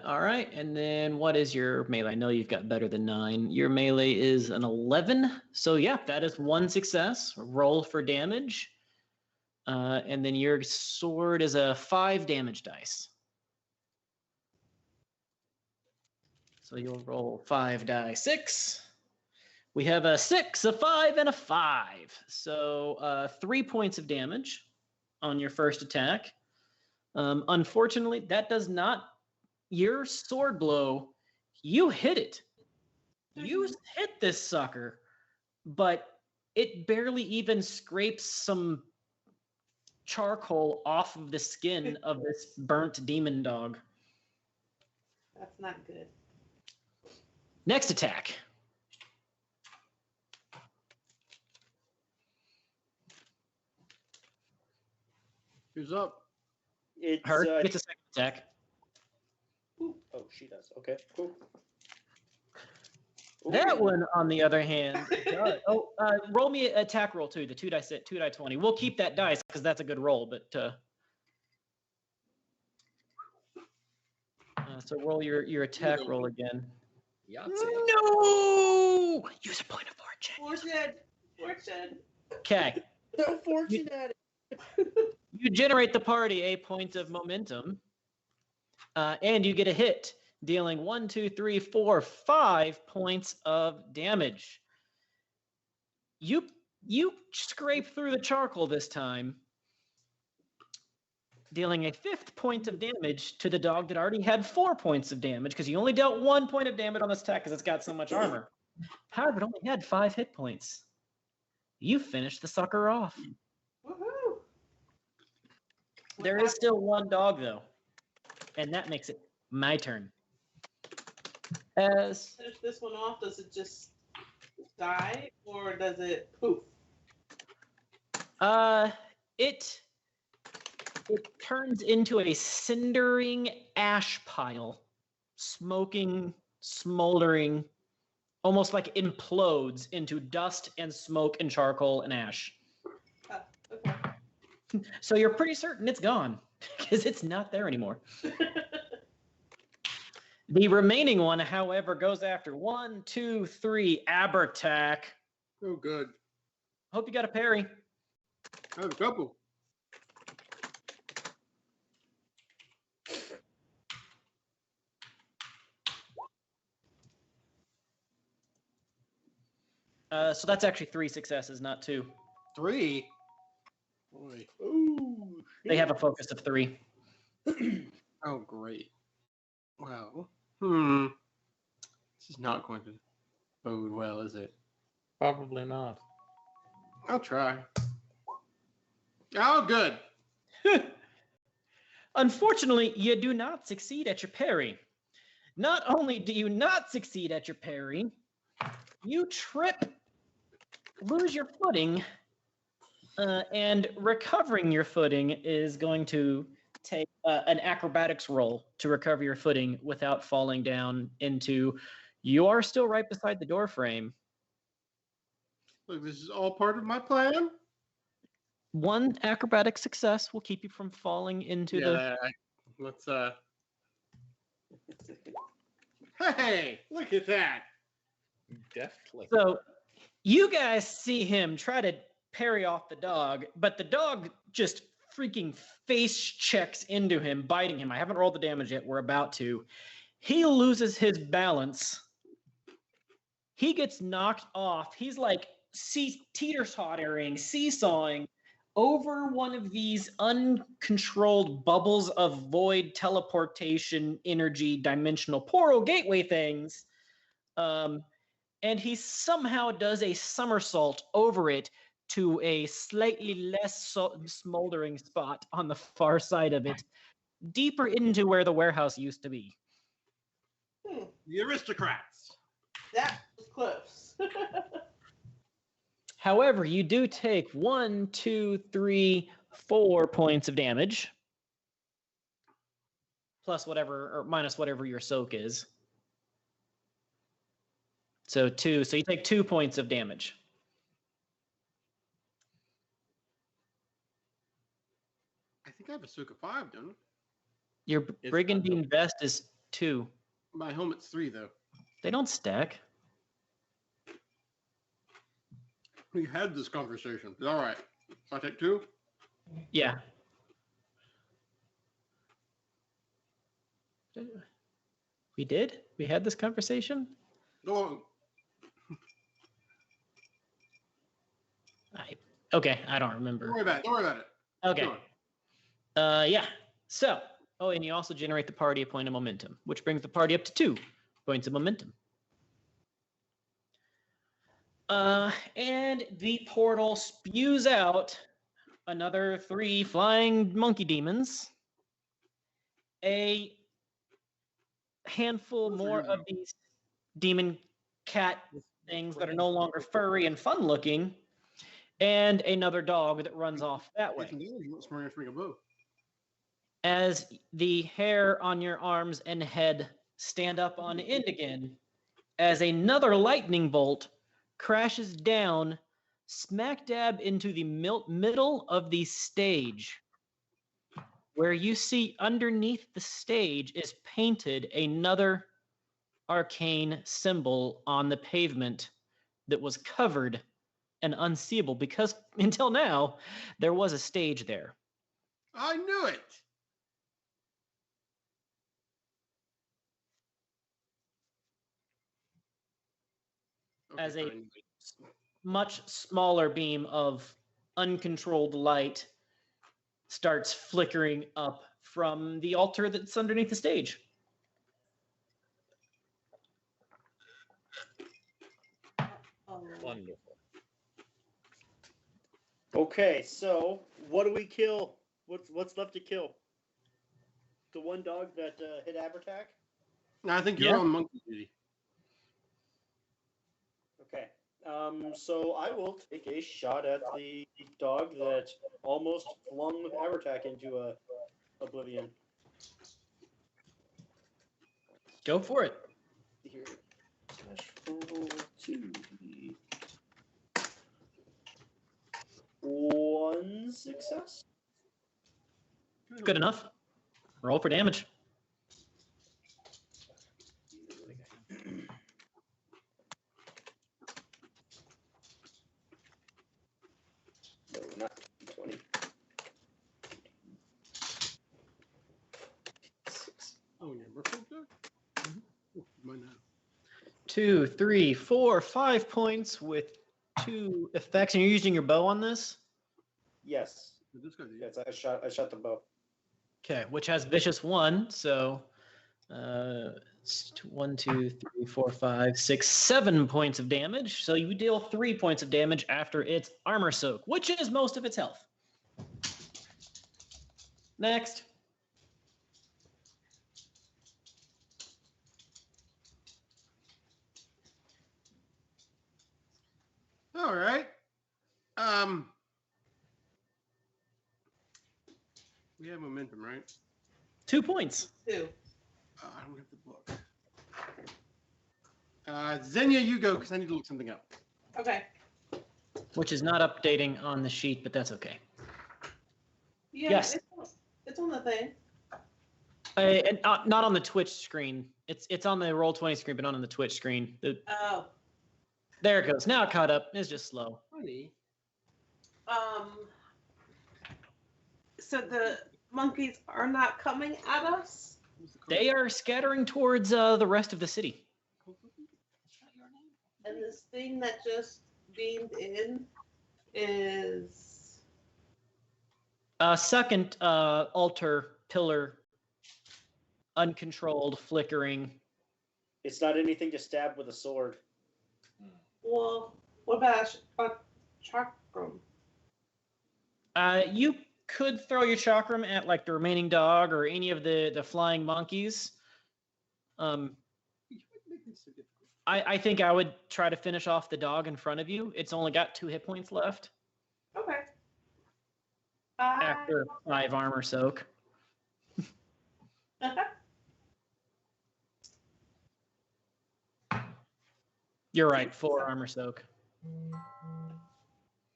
All right. And then what is your melee? I know you've got better than 9. Your melee is an 11. So yeah, that is 1 success. Roll for damage. And then your sword is a 5 damage dice. So you'll roll 5 die 6. We have a 6, a 5, and a 5. So 3 points of damage on your first attack. Unfortunately, that does not. Your sword blow, you hit it. You hit this sucker, but it barely even scrapes some charcoal off of the skin of this burnt demon dog. That's not good. Next attack. Who's up? It's Her gets a second attack. Oh, she does. Okay, cool. That Ooh. one, on the other hand, does. Roll me an attack roll too. The 2 die 20. We'll keep that dice because that's a good roll. But so roll your attack roll again. Yahtzee. No! Use a point of fortune. Fortune. Okay. No fortune at it. You generate the party a point of momentum, and you get a hit, dealing 1, 2, 3, 4, 5 points of damage. You scrape through the charcoal this time, dealing a 5th point of damage to the dog that already had 4 points of damage, because you only dealt 1 point of damage on this attack because it's got so much armor. However, it only had 5 hit points. You finish the sucker off. Woohoo! There is still one dog, though, and that makes it my turn. As Finish this one off. Does it just die, or does it poof? it turns into a cindering ash pile, smoking, smoldering, almost like implodes into dust and smoke and charcoal and ash. Okay. So you're pretty certain it's gone because it's not there anymore. The remaining one, however, goes after 1, 2, 3 Abertack. Oh, good. Hope you got a parry. I have a couple. So that's actually 3 successes, not 2. 3? Boy. Ooh. They have a focus of 3. Oh, great. Wow. This is not going to bode well, is it? Probably not. I'll try. Oh, good. Unfortunately, you do not succeed at your parry. Not only do you not succeed at your parry, you trip, lose your footing, and recovering your footing is going to take an acrobatics roll to recover your footing without falling down into. You are still right beside the door frame. Look, this is all part of my plan. 1 acrobatic success will keep you from falling into the. Let's Hey, look at that. Definitely. So you guys see him try to parry off the dog, but the dog just freaking face checks into him, biting him. I haven't rolled the damage yet. We're about to. He loses his balance. He gets knocked off. He's like teeter-tottering, seesawing over one of these uncontrolled bubbles of void teleportation energy dimensional portal gateway things. And he somehow does a somersault over it to a slightly less smoldering spot on the far side of it, deeper into where the warehouse used to be. The aristocrats. That was close. However, you do take 1, 2, 3, 4 points of damage, plus whatever, or minus whatever your soak is. So 2. So you take 2 points of damage. I think I have a soak of 5, don't I? Your brigandine vest is 2. My helmet's 3, though. They don't stack. We had this conversation. All right. So I take 2? Yeah. We did? We had this conversation? No. Okay, I don't remember. Don't worry about it. Don't worry about it. Okay. Yeah. So, and you also generate the party a point of momentum, which brings the party up to 2 points of momentum. And the portal spews out another 3 flying monkey demons, a handful more of these demon cat things that are no longer furry and fun looking, and another dog that runs off that way. As the hair on your arms and head stand up on end again, as another lightning bolt crashes down smack dab into the middle of the stage, where you see underneath the stage is painted another arcane symbol on the pavement that was covered and unseeable because until now there was a stage there. I knew it. As a much smaller beam of uncontrolled light starts flickering up from the altar that's underneath the stage. Wonderful. Okay, so what do we kill? What's left to kill? The one dog that hit Abertac? No, I think you're on monkey duty. Okay. So I will take a shot at the dog that almost flung Abertac into oblivion. Go for it. Here. Roll 2. 1 success. Good enough. Roll for damage. No, not 20. Oh, yeah, merfolk dog? Oh, mine now. 2, 3, 4, 5 points with 2 effects. And you're using your bow on this? Yes. This guy did. Yes, I shot the bow. Okay, which has vicious 1, so 1, 2, 3, 4, 5, 6, 7 points of damage. So you deal 3 points of damage after its armor soak, which is most of its health. Next. All right. We have momentum, right? 2 points. 2. I don't have the book. Xenia, you go because I need to look something up. Okay. Which is not updating on the sheet, but that's okay. Yeah, Yes. It's on the thing. And not on the Twitch screen. It's on the Roll20 screen, but not on the Twitch screen. Oh. There it goes. Now it caught up. It's just slow. Funny. So the monkeys are not coming at us? They are scattering towards the rest of the city. And this thing that just beamed in is... Second altar pillar, uncontrolled, flickering. It's not anything to stab with a sword. Well, what about a chakram? You could throw your chakram at like the remaining dog or any of the flying monkeys. I think I would try to finish off the dog in front of you. It's only got 2 hit points left Okay. after 5 armor soak. You're right, 4 armor soak.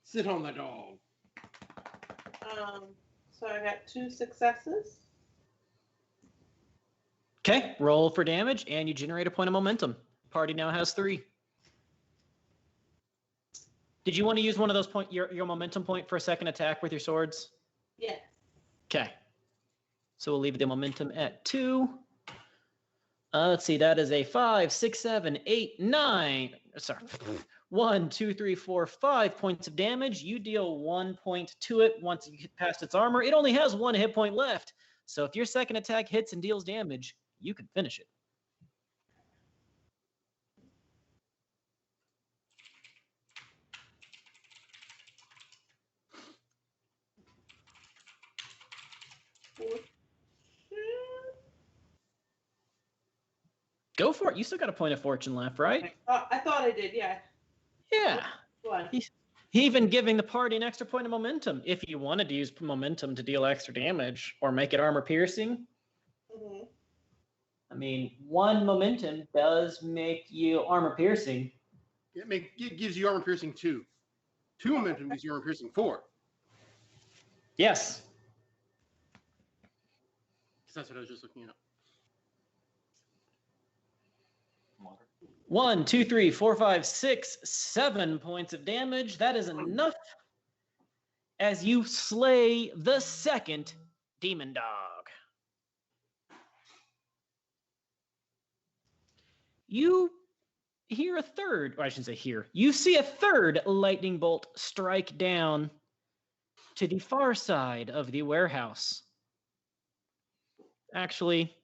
Sit on the dog. So I got 2 successes. Okay, roll for damage, and you generate a point of momentum. Party now has 3. Did you want to use one of those your momentum point for a second attack with your swords? Yes. Okay. So we'll leave the momentum at 2. Let's see, that is a 5, 6, 7, 8, 9. Sorry. 1, 2, 3, 4, 5 points of damage. You deal 1 point to it once you get past its armor. It only has 1 hit point left. So if your second attack hits and deals damage, you can finish it. Fortune? Go for it. You still got a point of fortune left, right? I thought I did, yeah. Yeah. One. He even giving the party an extra point of momentum if you wanted to use momentum to deal extra damage or make it armor piercing. Mm-hmm. I mean, 1 momentum does make you armor piercing. It gives you armor piercing 2. 2 momentum gives you armor piercing 4. Yes. Because that's what I was just looking up. 1, 2, 3, 4, 5, 6, 7 points of damage. That is enough as you slay the second demon dog. You hear a third, or I shouldn't say hear, you see a third lightning bolt strike down to the far side of the warehouse. Actually,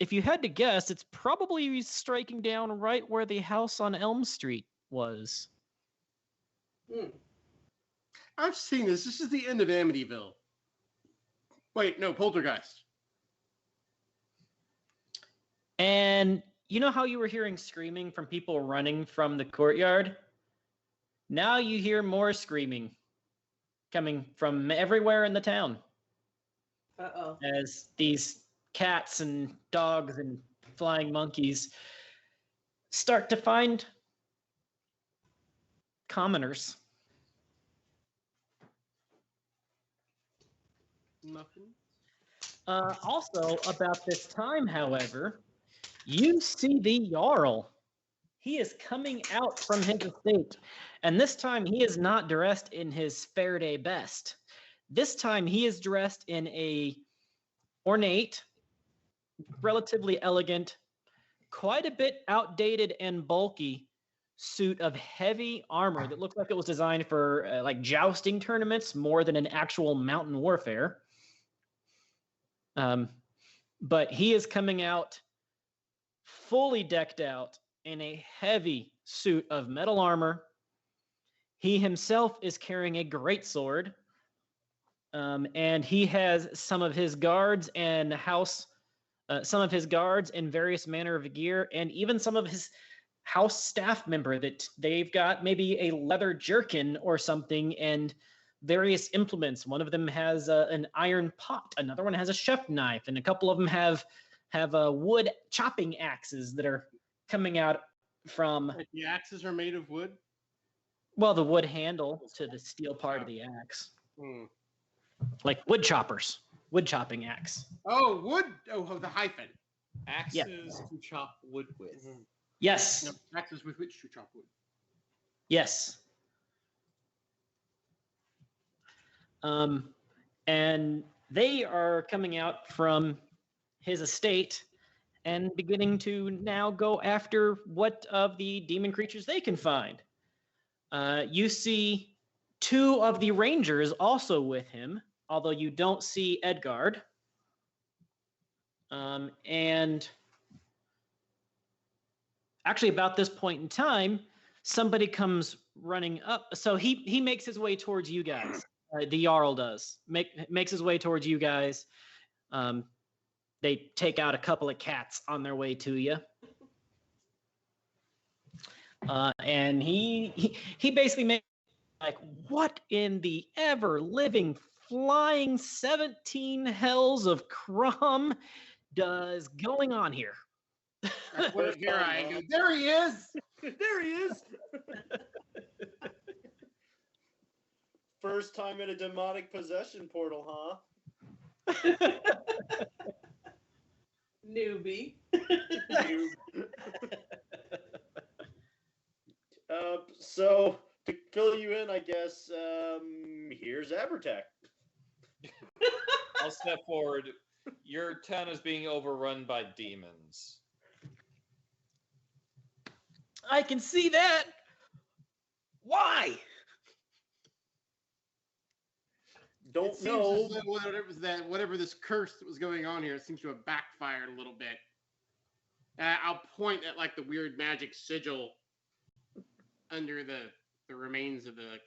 if you had to guess, it's probably striking down right where the house on Elm Street was. I've seen this. This is the end of Amityville. Wait, no, Poltergeist. And you know how you were hearing screaming from people running from the courtyard? Now you hear more screaming coming from everywhere in the town. Uh-oh. As these cats and dogs and flying monkeys start to find commoners. Nothing. Also, about this time, however, you see the Jarl. He is coming out from his estate, and this time he is not dressed in his fair day best. This time he is dressed in a ornate, relatively elegant, quite a bit outdated and bulky suit of heavy armor that looked like it was designed for like jousting tournaments more than an actual mountain warfare. But he is coming out fully decked out in a heavy suit of metal armor. He himself is carrying a greatsword, and he has some of his guards and in various manner of gear, and even some of his house staff member that they've got maybe a leather jerkin or something and various implements. One of them has an iron pot, another one has a chef knife, and a couple of them have wood chopping axes that are coming out from. The axes are made of wood? Well, the wood handle to the steel part of the axe. Like wood choppers, wood chopping axe. Oh, wood. Oh, the hyphen. Axes to chop wood with. Yes. No, axes with which to chop wood. Yes. And they are coming out from his estate and beginning to now go after what of the demon creatures they can find. You see 2 of the rangers also with him, although you don't see Edgard. And actually, about this point in time, somebody comes running up. So he makes his way towards you guys. The Jarl does. Makes his way towards you guys. They take out a couple of cats on their way to you. And he basically makes like, what in the ever-living flying 17 hells of crumb does going on here? Here I go. There he is. There he is. First time in a demonic possession portal, huh? Newbie. So to fill you in, I guess here's Abertech. I'll step forward. Your town is being overrun by demons. I can see that. Why? Don't know. Whatever this curse that was going on here seems to have backfired a little bit. I'll point at like the weird magic sigil under the remains of the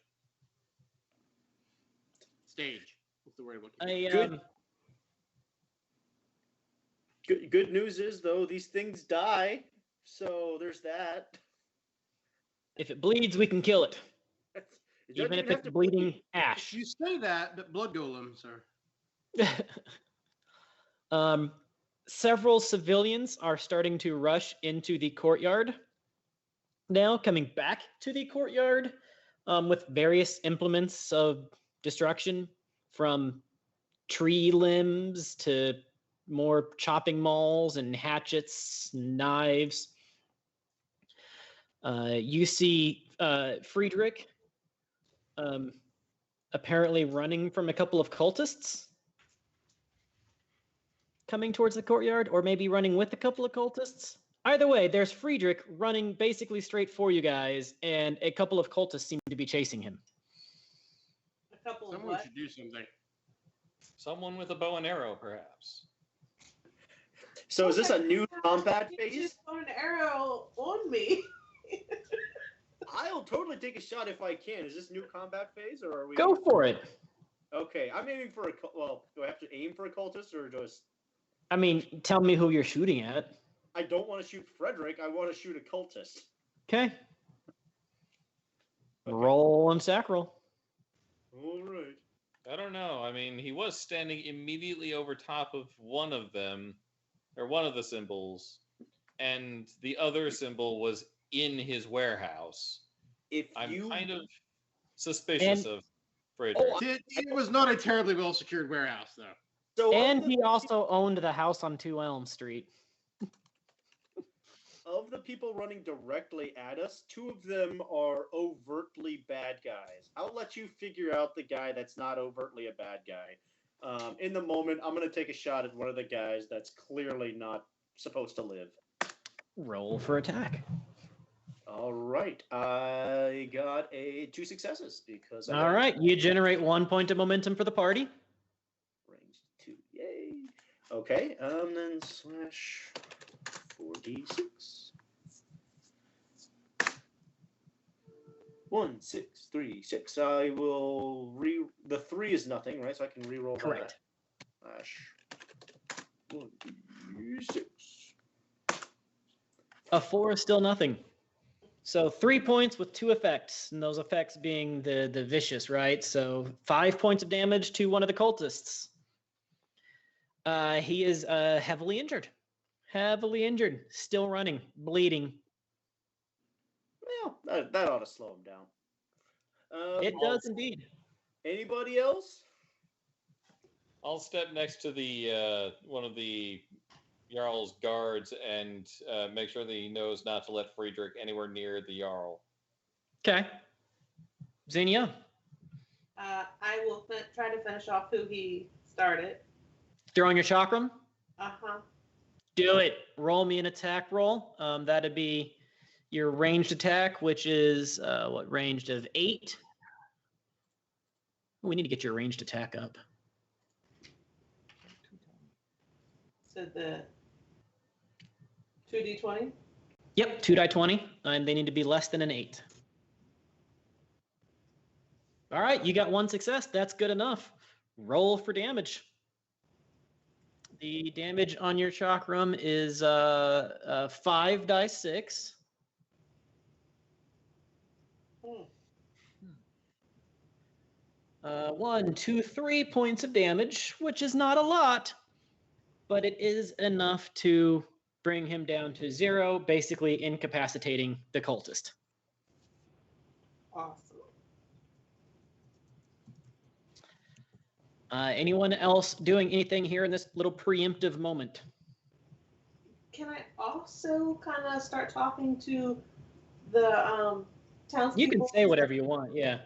stage. What's the word I'm looking for? Good news is though these things die, so there's that. If it bleeds, we can kill it, It doesn't even if even have it's to bleeding bleed. ash. You say that, but blood golems are. Several civilians are starting to rush into the courtyard now, coming back to the courtyard with various implements of destruction, from tree limbs to more chopping mauls and hatchets, knives. You see Friedrich apparently running from a couple of cultists coming towards the courtyard, or maybe running with a couple of cultists. Either way, there's Friedrich running basically straight for you guys, and a couple of cultists seem to be chasing him. A couple of Someone what? should do something. Someone with a bow and arrow, perhaps. So is this a new combat You phase? just throw an arrow on me. I'll totally take a shot if I can. Is this new combat phase, or are we? Go for it. Okay, I'm aiming for a. Well, do I have to aim for a cultist, or just? I mean, tell me who you're shooting at. I don't want to shoot Frederick. I want to shoot a cultist. Okay. Roll and sack roll. All right. I don't know. I mean, he was standing immediately over top of one of them, or one of the symbols, and the other symbol was in his warehouse. I'm kind of suspicious of Frederick. It was not a terribly well secured warehouse, though. So And he also owned the house on 2 Elm Street. of the people running directly at us, 2 of them are overtly bad guys. I'll let you figure out the guy that's not overtly a bad guy. In the moment, I'm going to take a shot at one of the guys that's clearly not supposed to live. Roll for attack. All right. I got 2 successes because. All right. You generate 1 point of momentum for the party. Range 2. Yay. Okay. Then slash 4d6. 1, 6, 3, 6. I will the 3 is nothing, right? So I can re-roll Correct. that. Slash 1d6. A 4 is still nothing. So 3 points with 2 effects, and those effects being the vicious, right? So 5 points of damage to one of the cultists. He is heavily injured. Heavily injured. Still running. Bleeding. Well, that ought to slow him down. It does indeed. Anybody else? I'll step next to the one of the Jarl's guards and make sure that he knows not to let Friedrich anywhere near the Jarl. Okay. Xenia. I will try to finish off who he started. Throwing your chakram? Uh-huh. Do it. Roll me an attack roll. That'd be your ranged attack, which is what, ranged of 8? We need to get your ranged attack up. So the 2d20? Yep, 2 die 20, and they need to be less than an 8. All right, you got 1 success. That's good enough. Roll for damage. The damage on your chakram is 5 die 6. Hmm. 1, 2, 3 points of damage, which is not a lot, but it is enough to bring him down to 0, basically incapacitating the cultist. Awesome. Anyone else doing anything here in this little preemptive moment? Can I also kind of start talking to the townspeople? You can say whatever you want, yeah.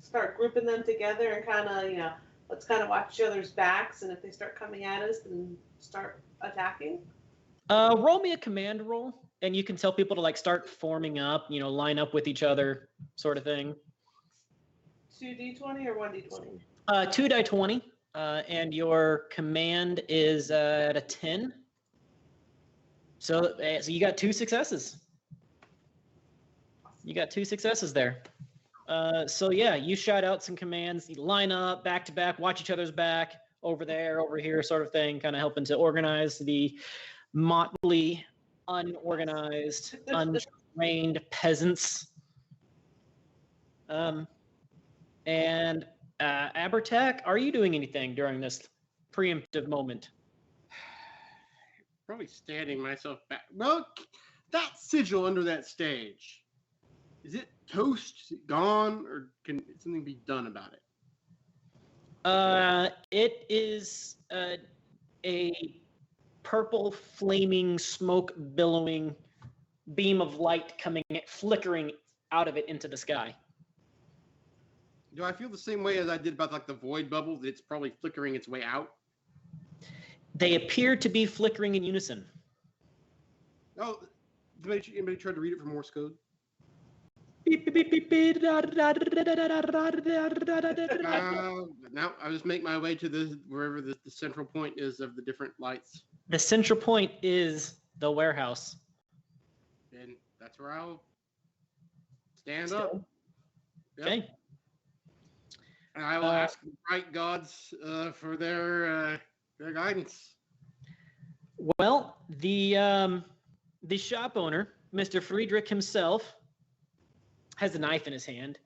Start grouping them together and kind of, let's kind of watch each other's backs, and if they start coming at us, then start attacking. Roll me a command roll, and you can tell people to start forming up, line up with each other, sort of thing. 2d20 or 1d20? 2 die 20, and your command is at a 10. So you got 2 successes. You got 2 successes there. So yeah, you shout out some commands, you line up back to back, watch each other's back, over there, over here, sort of thing, kind of helping to organize the motley, unorganized, untrained peasants. And Abertac, are you doing anything during this preemptive moment? Probably standing myself back. Well, that sigil under that stage, is it toast? Is it gone? Or can something be done about it? It is a purple, flaming, smoke billowing beam of light flickering out of it into the sky. Do I feel the same way as I did about like the void bubble? That it's probably flickering its way out? They appear to be flickering in unison. Oh, anybody tried to read it from Morse code? Now I'll just make my way to wherever the central point is of the different lights. The central point is the warehouse. And that's where I'll stand up. Yep. Okay. And I will ask the bright gods for their guidance. Well, the shop owner, Mr. Friedrich himself, has a knife in his hand.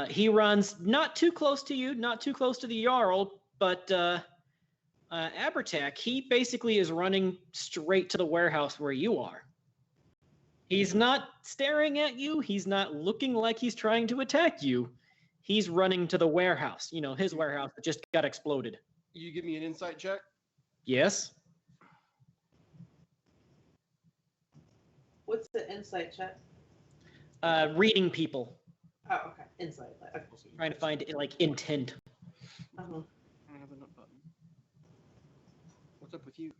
He runs not too close to you, not too close to the Jarl, but Abertac, he basically is running straight to the warehouse where you are. He's not staring at you. He's not looking like he's trying to attack you. He's running to the warehouse, his warehouse that just got exploded. You give me an insight check? Yes. What's the insight check? Reading people. Oh, okay. Insight. Okay. Trying to find intent. Uh-huh. I have a nut button. What's up with you?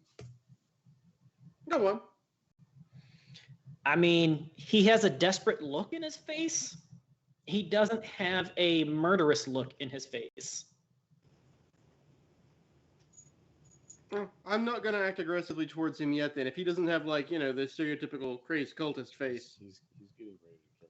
Go on. I mean, he has a desperate look in his face. He doesn't have a murderous look in his face. Well, I'm not going to act aggressively towards him yet then. If he doesn't have, the stereotypical crazed cultist face. He's getting ready to kill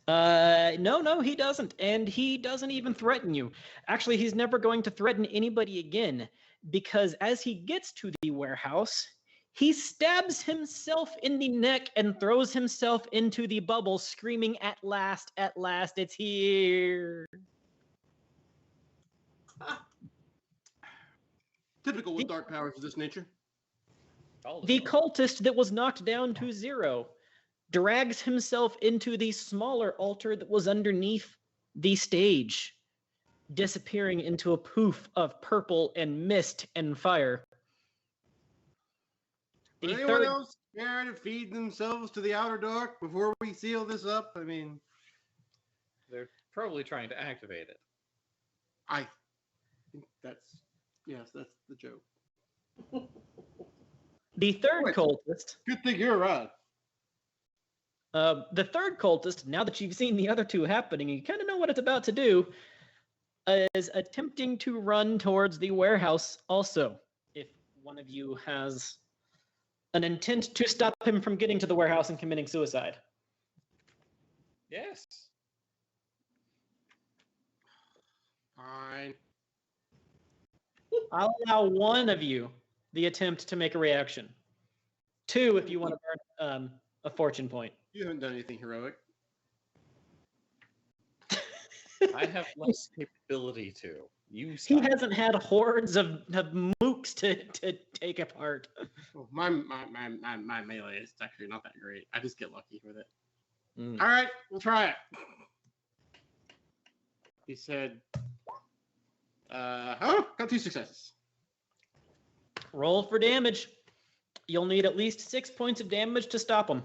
himself. No, he doesn't. And he doesn't even threaten you. Actually, he's never going to threaten anybody again, because as he gets to the warehouse, he stabs himself in the neck and throws himself into the bubble, screaming, at last, it's here. Typical with dark powers of this nature. The cultist that was knocked down to 0 drags himself into the smaller altar that was underneath the stage, disappearing into a poof of purple and mist and fire. Would anyone else care to feed themselves to the outer dark before we seal this up? I mean, They're probably trying to activate it. I think that's the joke. The third Wait. cultist. Good thing you're right. The third cultist, now that you've seen the other two happening, you kind of know what it's about to do, is attempting to run towards the warehouse also. If one of you has an intent to stop him from getting to the warehouse and committing suicide. Yes. Fine. I'll allow one of you the attempt to make a reaction. 2 if you want to burn a fortune point. You haven't done anything heroic. I have less capability to. You He stop. hasn't had hordes of mooks to take apart. Oh, my melee is actually not that great. I just get lucky with it. Mm. All right, we'll try it. He said, got 2 successes. Roll for damage. You'll need at least 6 points of damage to stop him.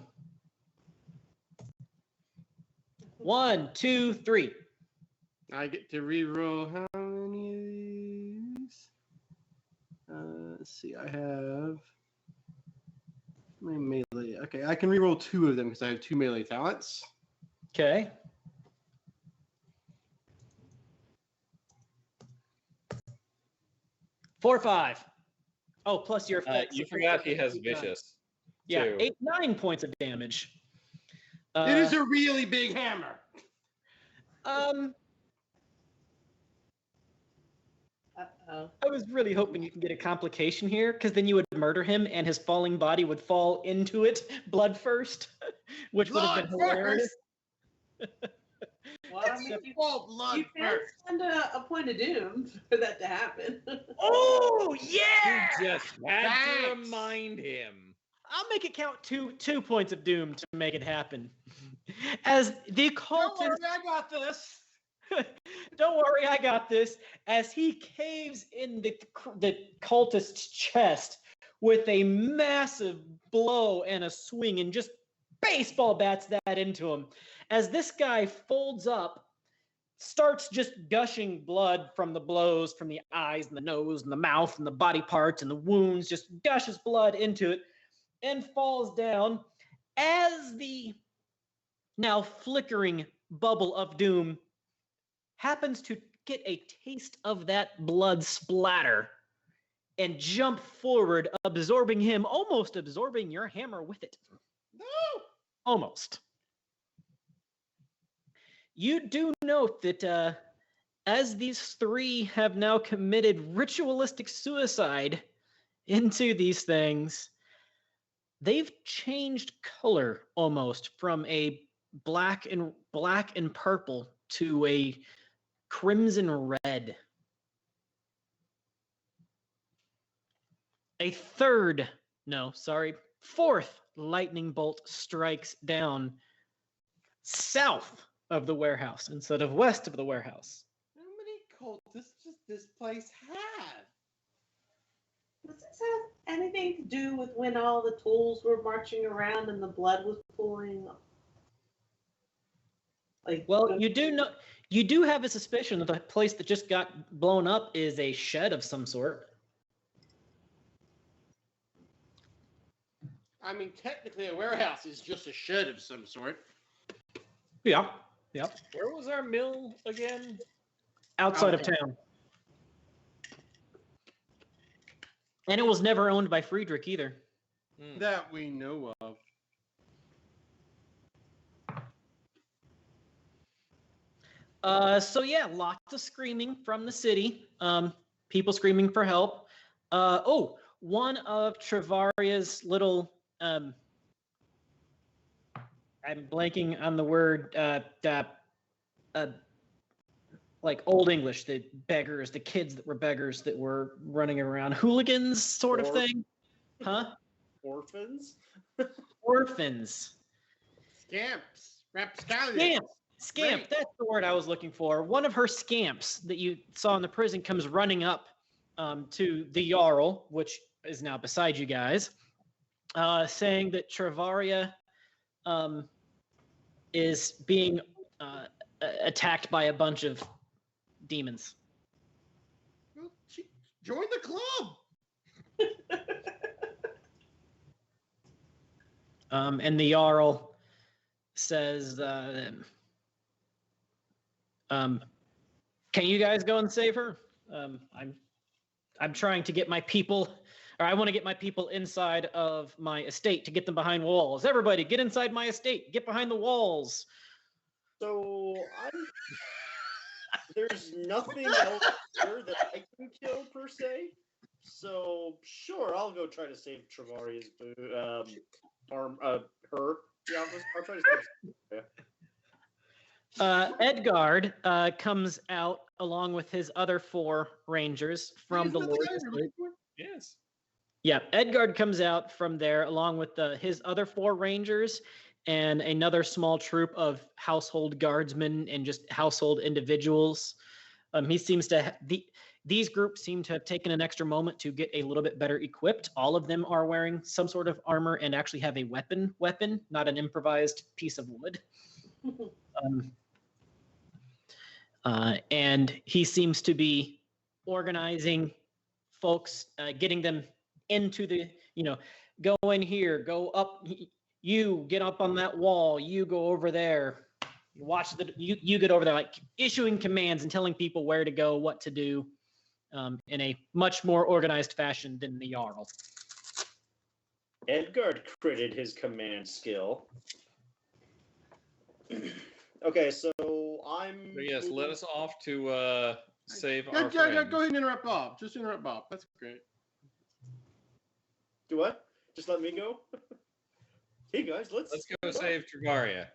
1, 2, 3. I get to reroll how many of these? Let's see, I have my melee. Okay, I can reroll 2 of them because I have 2 melee talents. Okay. Four, 5. Oh, plus your effects. You forgot he has vicious. Yeah, too. 8, 9 points of damage. It is a really big hammer. Oh. I was really hoping you can get a complication here, because then you would murder him and his falling body would fall into it, blood first, which would have been Blood hilarious. Well, I mean, blood you can first. send a point of doom for that to happen. Oh, You yeah! just had to Thanks. remind him. I'll make it count two points of doom to make it happen. As the Don't worry, cultist... I got this. Don't worry, I got this. As he caves in the cultist's chest with a massive blow and a swing and just baseball bats that into him. As this guy folds up, starts just gushing blood from the blows, from the eyes and the nose and the mouth and the body parts and the wounds, just gushes blood into it and falls down as the now flickering bubble of doom happens to get a taste of that blood splatter and jump forward, absorbing him, almost absorbing your hammer with it. No. Almost. You do note that as these three have now committed ritualistic suicide into these things, they've changed color almost from a black and purple to a crimson red. Fourth lightning bolt strikes down south of the warehouse instead of west of the warehouse. How many cultists does this place have? Does this have anything to do with when all the tools were marching around and the blood was pooling? Well, you do have a suspicion that the place that just got blown up is a shed of some sort. I mean, technically, a warehouse is just a shed of some sort. Yeah. Where was our mill again? Outside of town. And it was never owned by Friedrich either. That we know of. So yeah, lots of screaming from the city. People screaming for help. One of Travaria's little I'm blanking on the word like Old English, the beggars, the kids that were beggars that were running around, hooligans sort of thing. Huh? Orphans? Orphans. Scamps. Rapscallions. Scamp, Right. that's the word I was looking for. One of her scamps that you saw in the prison comes running up to the Jarl, which is now beside you guys, saying that Travaria is being attacked by a bunch of demons. Well, join the club. And the Jarl says, can you guys go and save her? I'm trying to get my people, or I want to get my people inside of my estate to get them behind walls. Everybody, get inside my estate. Get behind the walls. So there's nothing else here that I can kill per se. So sure, I'll go try to save Travaria's her. Yeah, I'll try to save. Yeah. Edgard comes out along with his other 4 rangers from the Lord's estate. Yes. Yeah, Edgard comes out from there along with his other 4 rangers and another small troop of household guardsmen and just household individuals. He seems to these groups seem to have taken an extra moment to get a little bit better equipped. All of them are wearing some sort of armor and actually have a weapon, not an improvised piece of wood. And he seems to be organizing folks, getting them into the, go in here, go up, you get up on that wall, you go over there, you get over there, like issuing commands and telling people where to go, what to do, in a much more organized fashion than the Jarl. Edgard critted his command skill. Okay, so I'm. So yes, let us off to save Yeah, our go friends. ahead and interrupt Bob. Just interrupt Bob. That's great. Do what? Just let me go? Hey guys, let's go save Travaria.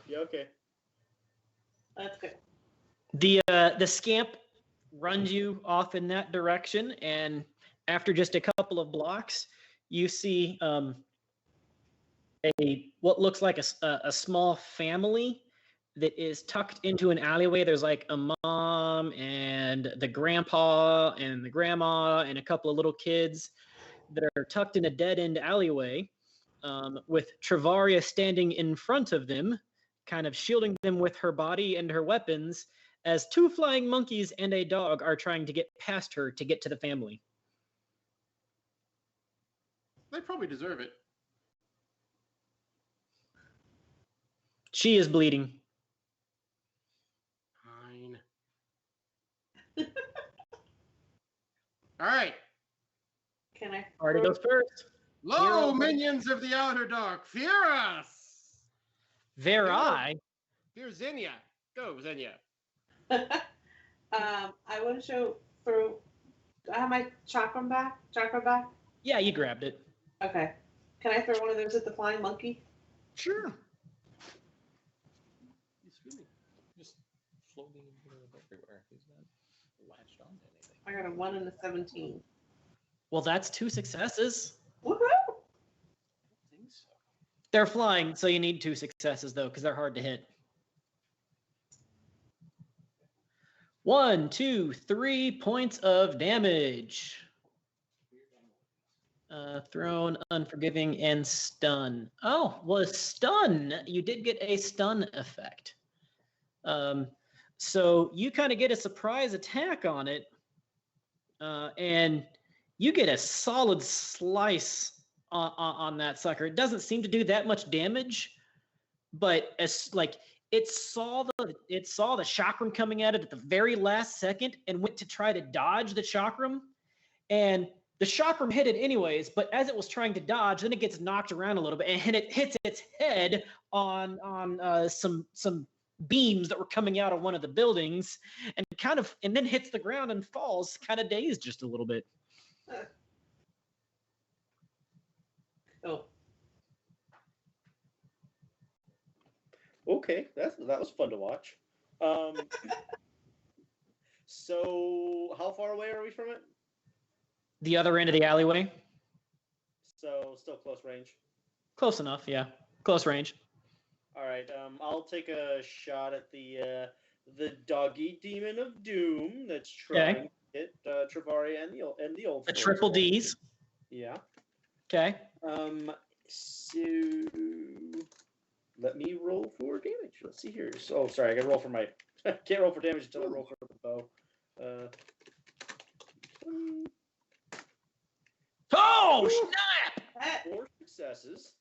Yeah, okay. That's good. The scamp runs you off in that direction, and after just a couple of blocks, you see what looks like a small family that is tucked into an alleyway. There's like a mom and the grandpa and the grandma and a couple of little kids that are tucked in a dead-end alleyway, with Travaria standing in front of them, kind of shielding them with her body and her weapons, as two flying monkeys and a dog are trying to get past her to get to the family. They probably deserve it. She is bleeding. Fine. All right. Can I? Party goes first. Lo, Hero- minions of the Outer Dark, fear us! Verai. Fear Xenia. Go, Xenia. I want to show through. Do I have my chakra back? Yeah, you grabbed it. Okay. Can I throw one of those at the flying monkey? Sure. He's really just floating everywhere. He's not latched on to anything. I got a 1 and a 17. Well, that's 2 successes. Woohoo! I think so. They're flying, so you need 2 successes, though, because they're hard to hit. 1, 2, 3 points of damage. Thrown, unforgiving, and stun. Oh, well, stun. You did get a stun effect. So you kind of get a surprise attack on it, and you get a solid slice on that sucker. It doesn't seem to do that much damage, but as like it saw the chakram coming at it at the very last second and went to try to dodge the chakram, and the chakram hit it anyways. But as it was trying to dodge, then it gets knocked around a little bit, and it hits its head on some beams that were coming out of one of the buildings, and then hits the ground and falls, kind of dazed just a little bit. Oh. Okay, that was fun to watch. So how far away are we from it? The other end of the alleyway. So still close range. Close enough, yeah. Close range. All right. I'll take a shot at the doggy demon of doom that's trying to hit Travaria and the old. The triple D's. Yeah. Okay. So let me roll for damage. Let's see here. Oh, sorry. I got to roll for my. I can't roll for damage until I roll for the bow. Oh, snap! 4 successes.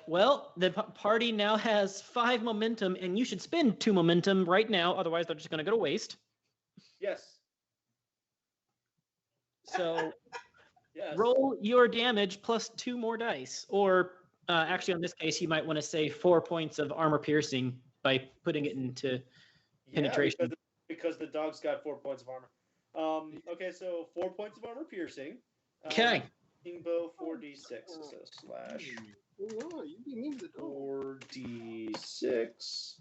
Well, the party now has 5 momentum, and you should spend 2 momentum right now. Otherwise, they're just going to go to waste. Yes. So Yes. roll your damage plus 2 more dice. Or actually, in this case, you might want to say 4 points of armor piercing by putting it into penetration. Because the dog's got 4 points of armor. Okay, so 4 points of armor piercing. Okay. Bow 4d6. So slash Oh, you be mean to the dog. 4d6.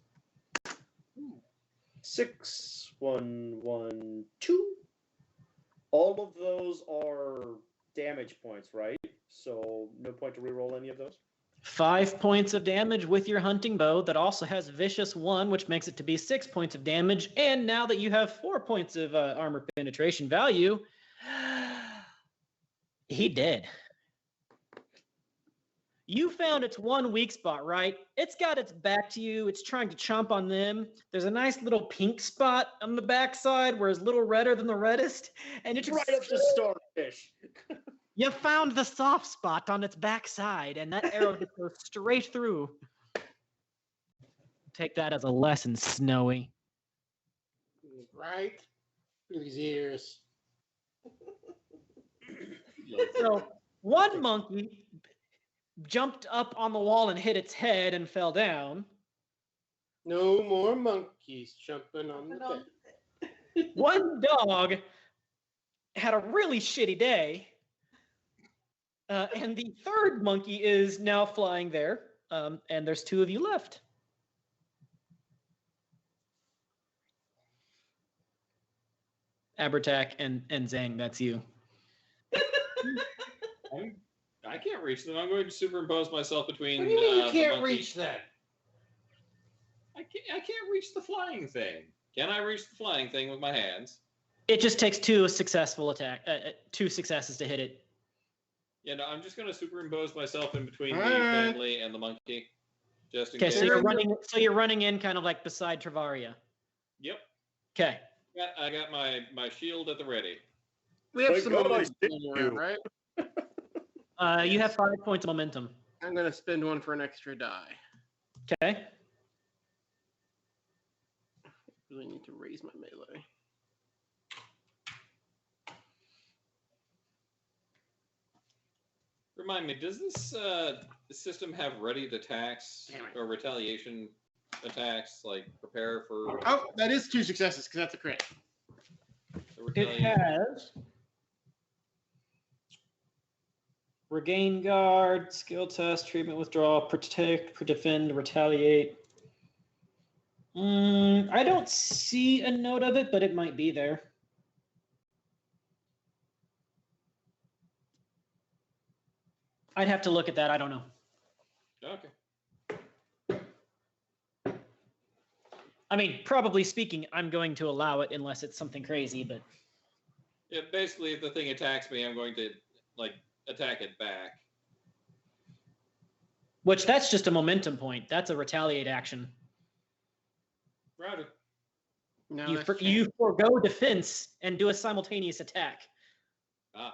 6, 1, 1, 2. All of those are damage points, right? So no point to reroll any of those. 5 points of damage with your hunting bow. That also has Vicious 1, which makes it to be 6 points of damage. And now that you have 4 points of armor penetration value, he dead. You found its one weak spot, right? It's got its back to you. It's trying to chomp on them. There's a nice little pink spot on the backside where it's a little redder than the reddest. And it's Right up the starfish. You found the soft spot on its backside, and that arrow just goes straight through. Take that as a lesson, Snowy. Right? Through his ears. So one monkey jumped up on the wall and hit its head and fell down. No more monkeys jumping on the bed. One dog had a really shitty day, and the third monkey is now flying there, and there's two of you left. Abertak and Zhang, that's you. I can't reach them. I'm going to superimpose myself between. What do you mean you the can't monkey. reach that? I can't reach the flying thing. Can I reach the flying thing with my hands? It just takes two successes to hit it. Yeah, no, I'm just going to superimpose myself in between the Alright. family and the monkey, just in Okay, case. so you're running in kind of like beside Travaria. Yep. Okay. I got my shield at the ready. We have Thank some God I momentum saved around, you. right? You have 5 points of momentum. I'm gonna spend one for an extra die. Okay. Really need to raise my melee. Remind me, does this system have readied attacks Damn it. or retaliation attacks, like prepare for Oh, that is 2 successes because that's a crit. the It retaliation? has regain guard, skill test, treatment withdrawal, protect, defend, retaliate. I don't see a note of it, but it might be there. I'd have to look at that. I don't know. Okay. I mean, probably speaking, I'm going to allow it unless it's something crazy, but Yeah, basically, if the thing attacks me, I'm going to attack it back. which that's just a momentum point. That's a retaliate action. Rowdy. No, You forego defense and do a simultaneous attack. Ah,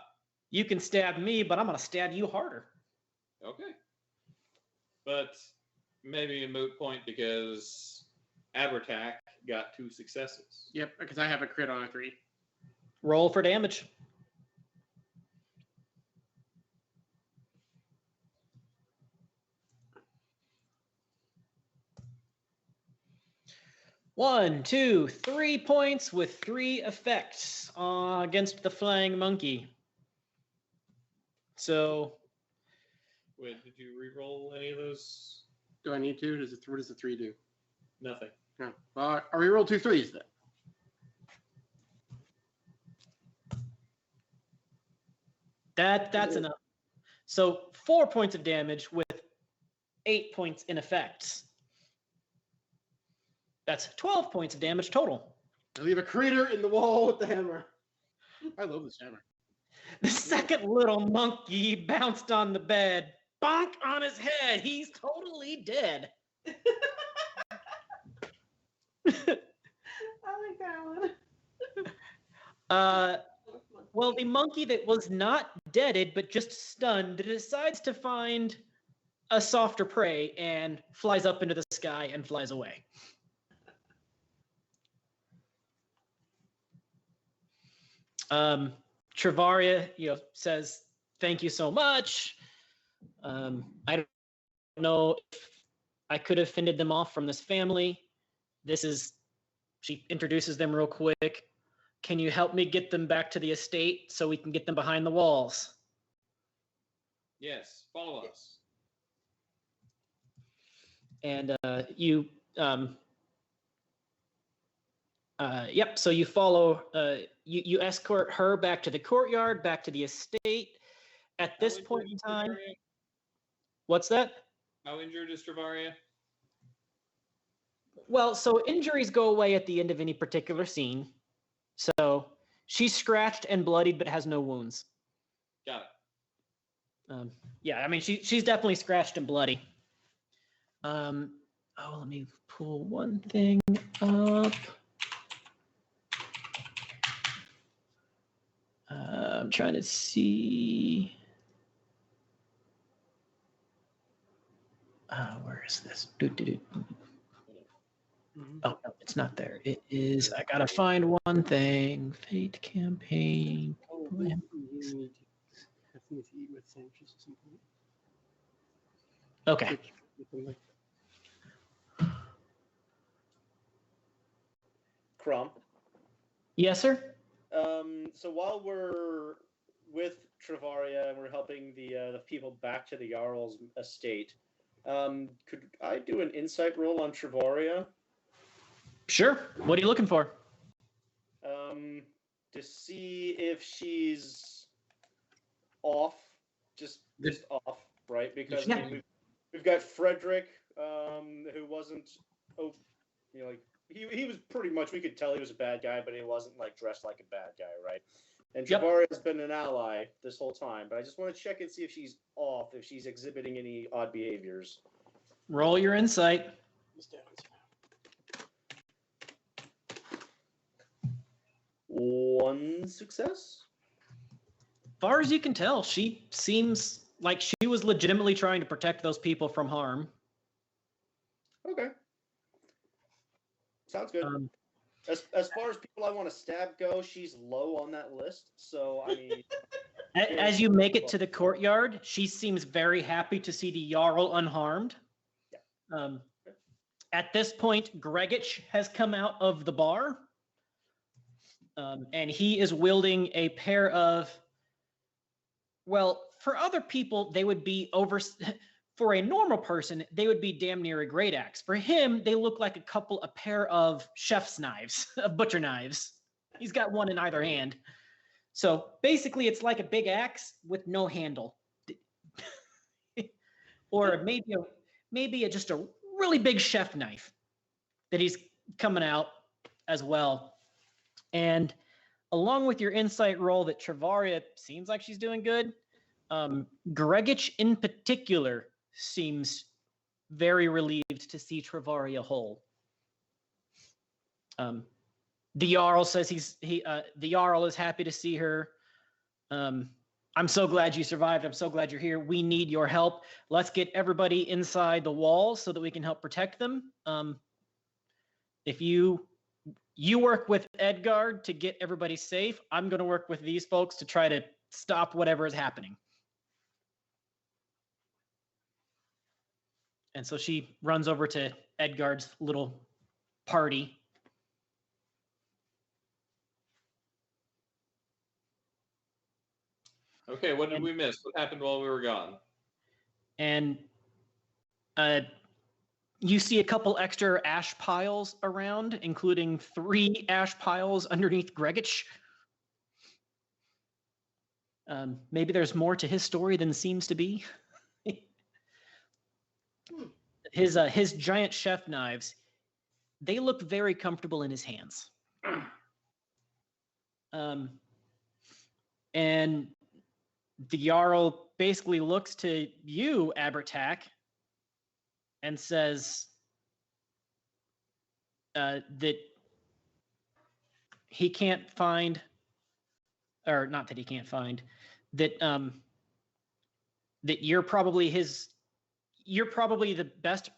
You can stab me, but I'm going to stab you harder. okay. But maybe a moot point because Abertak got 2 successes. Yep, because I have a crit on a 3. Roll for damage. One, 2, 3 points with 3 effects against the flying monkey. So Wait, did you re-roll any of those? Do I need to? What does the 3 do? Nothing. No. Well, I reroll 2 3s then. that's enough. So 4 points of damage with 8 points in effects. That's 12 points of damage total. I leave a crater in the wall with the hammer. I love this hammer. The second little monkey bounced on the bed. Bonk on his head. He's totally dead. I like that one. Well, the monkey that was not deaded but just stunned decides to find a softer prey and flies up into the sky and flies away. Travaria, says, "Thank you so much. I don't know if I could have fended them off from this family. She introduces them real quick. Can you help me get them back to the estate so we can get them behind the walls?" Yes, follow us. And so you follow, you escort her back to the courtyard, back to the estate. At this point in time, Travaria? what's that? How injured is Travaria? Well, so injuries go away at the end of any particular scene. So she's scratched and bloodied, but has no wounds. Got it. Yeah, I mean, she's definitely scratched and bloody. Let me pull one thing up. I'm trying to see. Where is this? Oh, no, it's not there. It is. I gotta find one thing. Fate campaign. Okay. Crumb. Yes, sir. So while we're with Travaria and we're helping the people back to the Jarl's estate, could I do an insight roll on Travaria? Sure. What are you looking for? To see if she's off, just off, right? Because I mean, we've got Frederick, who wasn't, like he was pretty much, we could tell he was a bad guy, but he wasn't like dressed like a bad guy, right? And Travaria has been an ally this whole time, but I just want to check and see if she's off, if she's exhibiting any odd behaviors. Roll your insight. One success. Far as you can tell, she seems like she was legitimately trying to protect those people from harm. Okay. Sounds good. As far as people I want to stab go, she's low on that list. So, I mean... As you make it to the courtyard, she seems very happy to see the Jarl unharmed. Yeah. At this point, Gregich has come out of the bar. And he is wielding a pair of... Well, for other people, they would be for a normal person, they would be damn near a great axe. For him, they look like a pair of chef's knives, of butcher knives. He's got one in either hand. So basically, it's like a big axe with no handle. Or maybe just a really big chef knife that he's coming out as well. And along with your insight roll that Travaria seems like she's doing good, Gregich in particular seems very relieved to see Travaria whole. The Jarl says the Jarl is happy to see her. I'm so glad you survived. I'm so glad you're here. We need your help. Let's get everybody inside the walls so that we can help protect them. If you work with Edgard to get everybody safe, I'm going to work with these folks to try to stop whatever is happening. And so she runs over to Edgard's little party. Okay, what did we miss? What happened while we were gone? And you see a couple extra ash piles around, including 3 ash piles underneath Gregich. Maybe there's more to his story than seems to be. His giant chef knives, they look very comfortable in his hands. And the Jarl basically looks to you, Abertak, and says that he can't find, or not that he can't find, that that you're probably the best,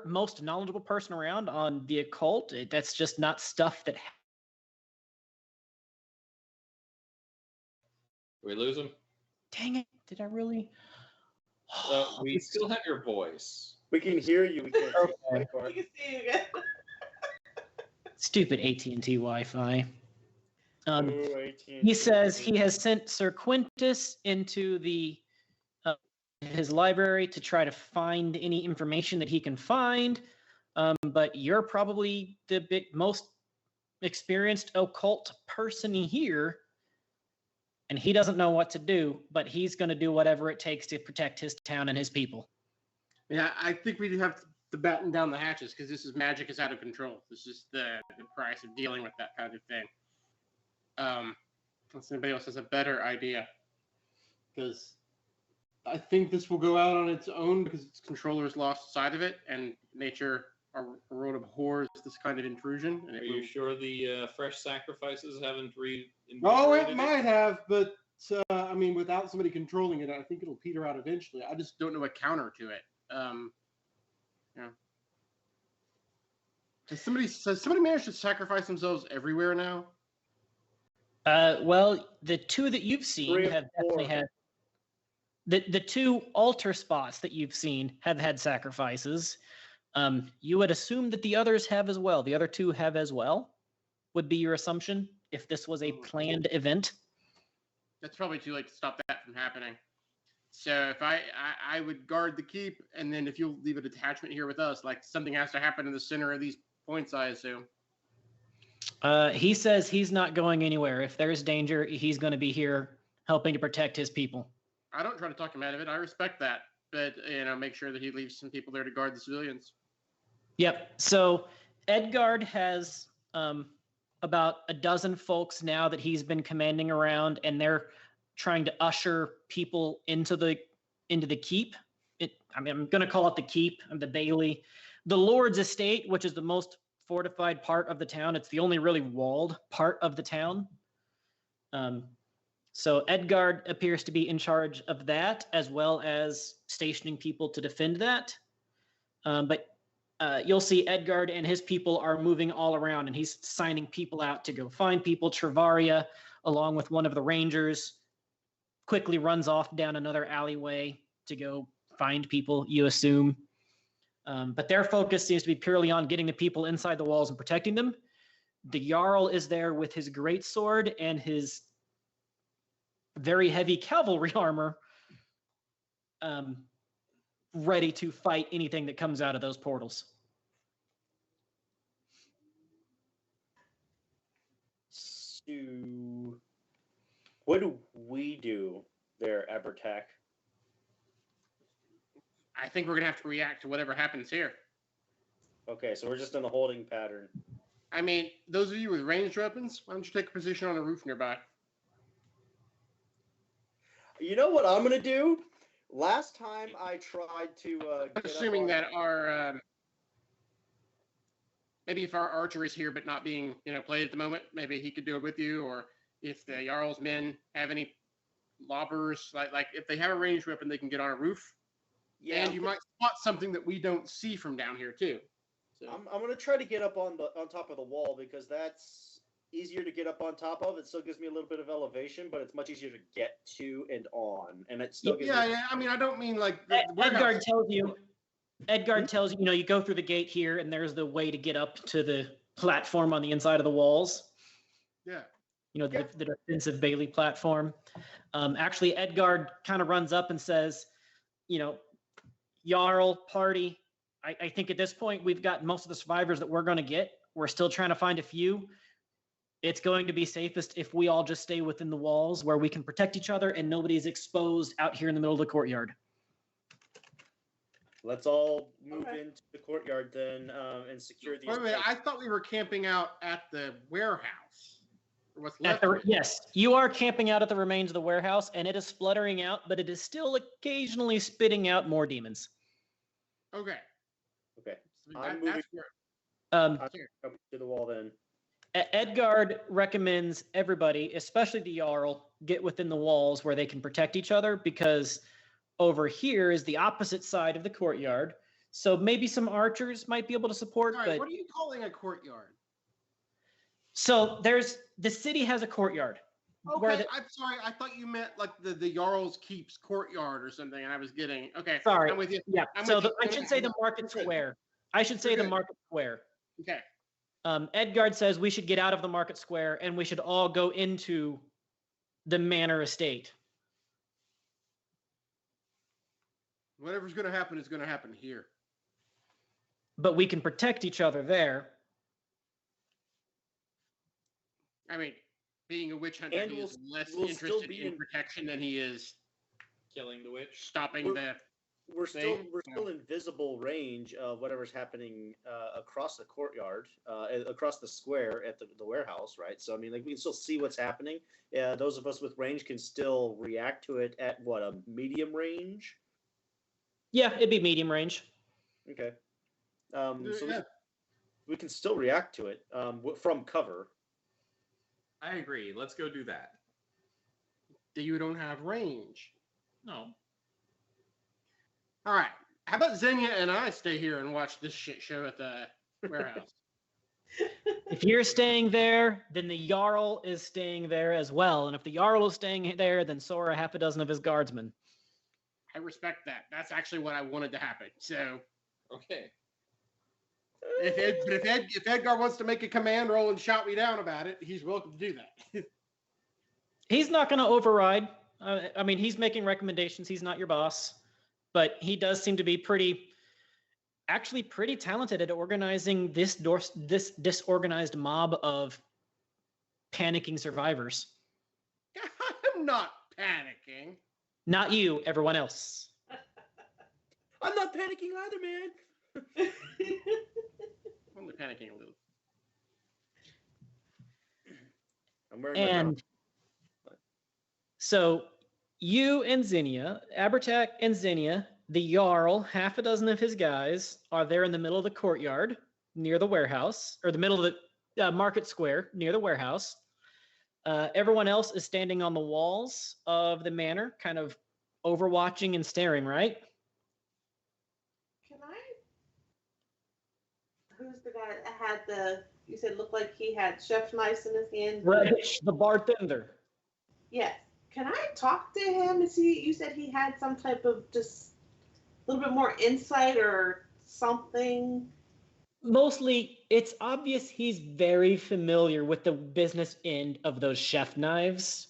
most knowledgeable person around on the occult. That's just not stuff that. Did we lose him? Dang it! Did I really? We still have your voice. We can hear you. We can't see you. We can see you again. Stupid AT&T Wi-Fi. AT&T. He says he has sent Sir Quintus into his library to try to find any information that he can find. But you're probably the most experienced occult person here. And he doesn't know what to do, but he's going to do whatever it takes to protect his town and his people. Yeah, I think we do have to batten down the hatches because magic is out of control. This is the price of dealing with that kind of thing. Unless anybody else has a better idea, because I think this will go out on its own because its controllers lost sight of it, and nature, our world abhors this kind of intrusion. And Are you sure the fresh sacrifices haven't Oh, it might have, but I mean, without somebody controlling it, I think it'll peter out eventually. I just don't know a counter to it. Yeah. Has somebody managed to sacrifice themselves everywhere now? Well, the 2 that you've seen have definitely had. The 2 altar spots that you've seen have had sacrifices. You would assume that the others have as well. The other 2 have as well. would be your assumption if this was a planned event. That's probably too late to stop that from happening. So if I would guard the keep, and then if you'll leave a detachment here with us, like something has to happen in the center of these points, I assume. He says he's not going anywhere. If there's danger, he's going to be here helping to protect his people. I don't try to talk him out of it. I respect that. But, make sure that he leaves some people there to guard the civilians. Yep. So Edgard has about a dozen folks now that he's been commanding around, and they're trying to usher people into the keep. I'm going to call it the keep, the Bailey. The Lord's Estate, which is the most fortified part of the town. It's the only really walled part of the town. So Edgard appears to be in charge of that, as well as stationing people to defend that. But you'll see Edgard and his people are moving all around, and he's signing people out to go find people. Travaria, along with one of the rangers, quickly runs off down another alleyway to go find people, you assume. But their focus seems to be purely on getting the people inside the walls and protecting them. The Jarl is there with his greatsword and his very heavy cavalry armor, ready to fight anything that comes out of those portals. So, what do we do there, Abertac? I think we're going to have to react to whatever happens here. Okay, so we're just in a holding pattern. I mean, those of you with ranged weapons, why don't you take a position on a roof nearby? You know what I'm gonna do? Last time I tried to get Assuming up on... that our maybe if our archer is here but not being played at the moment, maybe he could do it with you. Or if the Jarl's men have any lobbers, like if they have a ranged weapon, they can get on a roof. Yeah, and you might spot something that we don't see from down here too. So I'm gonna try to get up on top of the wall because that's easier to get up on top of. It still gives me a little bit of elevation, but it's much easier to get to and on. And it still gives me... I mean, I don't mean like Edgard tells you, you go through the gate here, and there's the way to get up to the platform on the inside of the walls. Yeah. The defensive Bailey platform. Actually, Edgard kind of runs up and says, Jarl, party, I think at this point we've got most of the survivors that we're going to get. We're still trying to find a few. It's going to be safest if we all just stay within the walls where we can protect each other and nobody's exposed out here in the middle of the courtyard. Let's all move into the courtyard then and secure these. Wait a minute, I thought we were camping out at the warehouse. Or what's left? Yes, you are camping out at the remains of the warehouse, and it is spluttering out, but it is still occasionally spitting out more demons. Okay. So I'm moving up to the wall then. Edgard recommends everybody, especially the Jarl, get within the walls where they can protect each other, because over here is the opposite side of the courtyard. So maybe some archers might be able to support. All right, but what are you calling a courtyard? So the city has a courtyard. Okay, I'm sorry. I thought you meant like the Jarl's Keep's courtyard or something, and I was getting okay. Sorry. I'm with you. Yeah. I should say the market square. I should say the market square. Okay. Edgard says we should get out of the market square and we should all go into the manor estate. Whatever's going to happen is going to happen here. But we can protect each other there. I mean, being a witch hunter, he is less interested in protection than he is killing the witch, stopping the. We're still in visible range of whatever's happening across the courtyard, across the square at the warehouse, right? So I mean, like we can still see what's happening. Those of us with range can still react to it at what, a medium range? Yeah, it'd be medium range. Okay. We can still react to it from cover. I agree. Let's go do that. You don't have range. No. All right. How about Xenia and I stay here and watch this shit show at the warehouse? If you're staying there, then the Jarl is staying there as well. And if the Jarl is staying there, then so are half a dozen of his guardsmen. I respect that. That's actually what I wanted to happen. So. Okay. If Edgar wants to make a command roll and shout me down about it, he's welcome to do that. He's not going to override. I mean, he's making recommendations. He's not your boss, but he does seem to be actually pretty talented at organizing this disorganized mob of panicking survivors. I'm not panicking. Not you, everyone else. I'm not panicking either, man. I'm only panicking a little. I'm wearing And so you and Zinnia, Abertak and Zinnia, the Jarl, half a dozen of his guys are there in the middle of the courtyard near the warehouse, or the middle of the market square near the warehouse. Everyone else is standing on the walls of the manor, kind of overwatching and staring, right? Can I? Who's the guy that had you said looked like he had chef knives in his hand? Rich, the bartender. Yes. Can I talk to him? You said he had some type of just a little bit more insight or something? Mostly, it's obvious he's very familiar with the business end of those chef knives.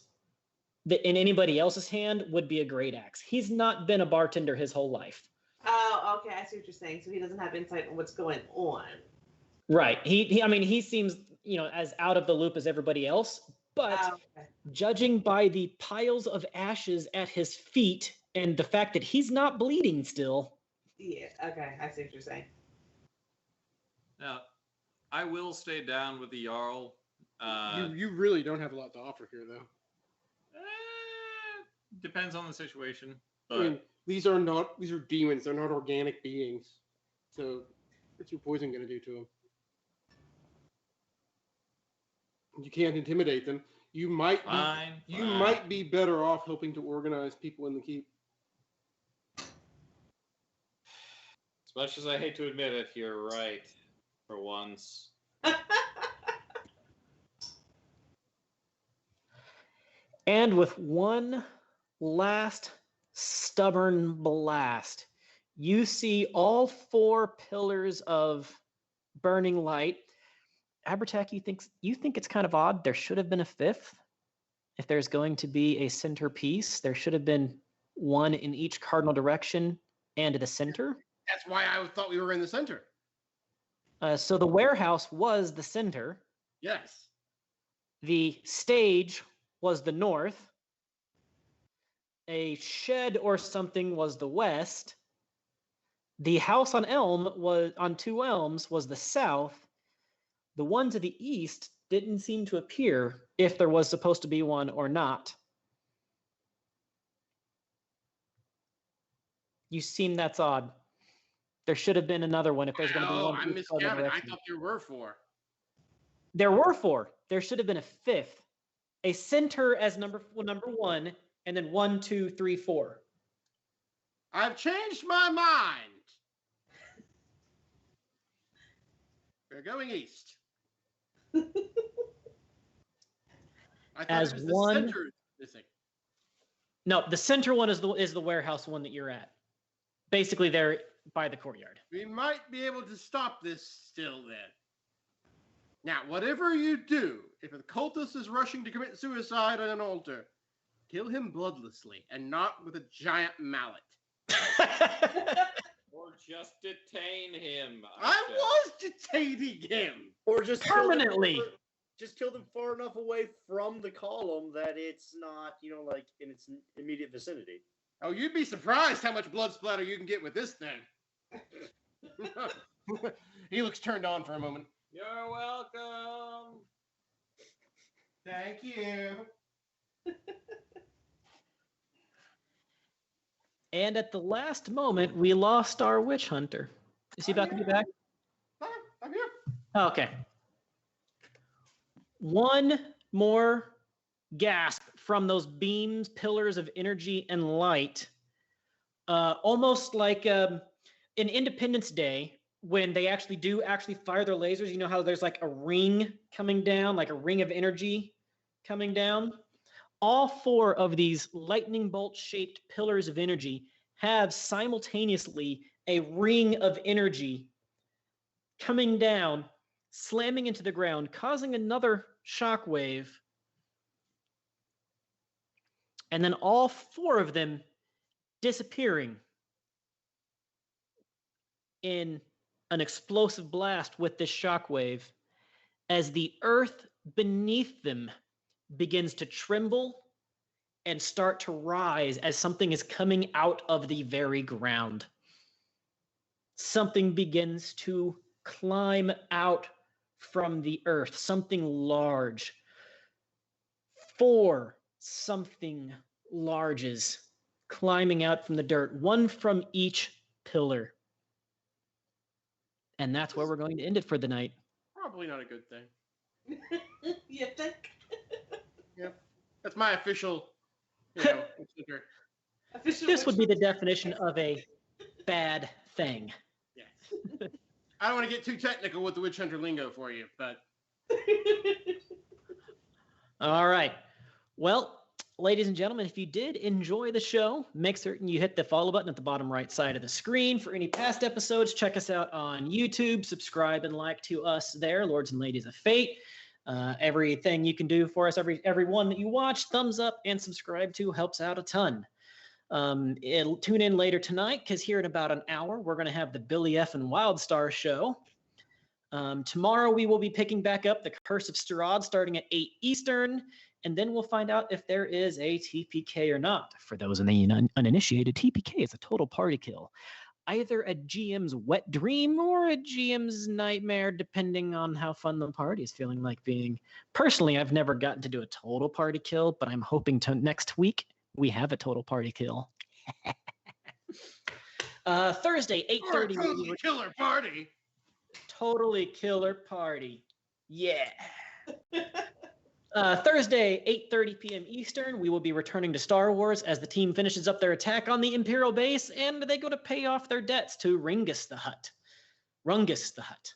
That in anybody else's hand would be a great axe. He's not been a bartender his whole life. Oh, okay. I see what you're saying. So he doesn't have insight on what's going on. Right. He seems, as out of the loop as everybody else. But Okay. judging by the piles of ashes at his feet and the fact that he's not bleeding still. Yeah. Okay. I see what you're saying. Now, I will stay down with the Jarl. You really don't have a lot to offer here, though. Depends on the situation. I mean, these are demons. They're not organic beings. So, what's your poison going to do to them? You can't intimidate them. You might be better off helping to organize people in the keep. As much as I hate to admit it, you're right. For once. And with one last stubborn blast, you see all 4 pillars of burning light. Abertak, you think it's kind of odd. There should have been a 5th. If there's going to be a centerpiece, there should have been one in each cardinal direction and the center. That's why I thought we were in the center. So the warehouse was the center. Yes. The stage was the north. A shed or something was the west. The house on Two Elms was the south. The one to the east didn't seem to appear if there was supposed to be one or not. You seem that's odd. There should have been another one if there's going to be one. I miscounted. I thought there were 4. There were 4. There should have been a 5th. A center as number 1, and then 1, 2, 3, 4. I've changed my mind. We're going east. I thought As it was one- the center missing. No, the center one is the warehouse one that you're at. Basically, there by the courtyard. We might be able to stop this still then. Now, whatever you do, if a cultist is rushing to commit suicide on an altar, kill him bloodlessly and not with a giant mallet. Or just detain him. I was detaining him. Or just Permanently. Kill them far enough away from the column that it's not, like in its immediate vicinity. Oh, you'd be surprised how much blood splatter you can get with this thing. He looks turned on for a moment. You're welcome. Thank you. And at the last moment, we lost our witch hunter. Is he about to be back? I'm here. Okay. One more gasp from those beams, pillars of energy and light. Almost like an Independence Day when they actually fire their lasers. You know how there's like a ring coming down, like a ring of energy coming down? All 4 of these lightning bolt-shaped pillars of energy have simultaneously a ring of energy coming down, slamming into the ground, causing another shockwave. And then all 4 of them disappearing in an explosive blast with this shockwave as the earth beneath them begins to tremble and start to rise as something is coming out of the very ground. Something begins to climb out from the earth, something large. 4 something larges climbing out from the dirt, 1 from each pillar. And that's where we're going to end it for the night. Probably not a good thing. You think? Yep. That's my official, consider. Official This would be the witch definition of a bad thing. Yeah. I don't want to get too technical with the witch hunter lingo for you, but All right. Well, ladies and gentlemen, if you did enjoy the show, make certain you hit the follow button at the bottom right side of the screen. For any past episodes, check us out on YouTube. Subscribe and like to us there, Lords and Ladies of Fate. Everything you can do for us, every one that you watch, thumbs up and subscribe to helps out a ton. Tune in later tonight because here in about an hour, we're going to have the Billy F. and Wildstar show. Tomorrow, we will be picking back up the Curse of Strahd starting at 8 Eastern, and then we'll find out if there is a TPK or not. For those in the uninitiated, TPK is a total party kill. Either a GM's wet dream or a GM's nightmare, depending on how fun the party is feeling like being. Personally, I've never gotten to do a total party kill, but I'm hoping to next week we have a total party kill. Thursday, 8:30. totally killer party. Totally killer party. Yeah. Thursday, 8:30 p.m. Eastern, we will be returning to Star Wars as the team finishes up their attack on the Imperial base and they go to pay off their debts to Rungus the Hutt.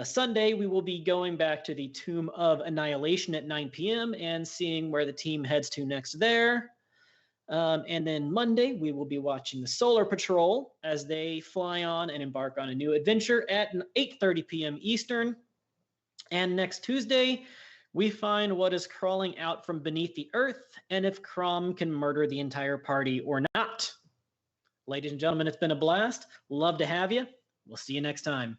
Sunday, we will be going back to the Tomb of Annihilation at 9 p.m. and seeing where the team heads to next there. And then Monday, we will be watching the Solar Patrol as they fly on and embark on a new adventure at 8:30 p.m. Eastern. And next Tuesday, we find what is crawling out from beneath the earth and if Crom can murder the entire party or not. Ladies and gentlemen, it's been a blast. Love to have you. We'll see you next time.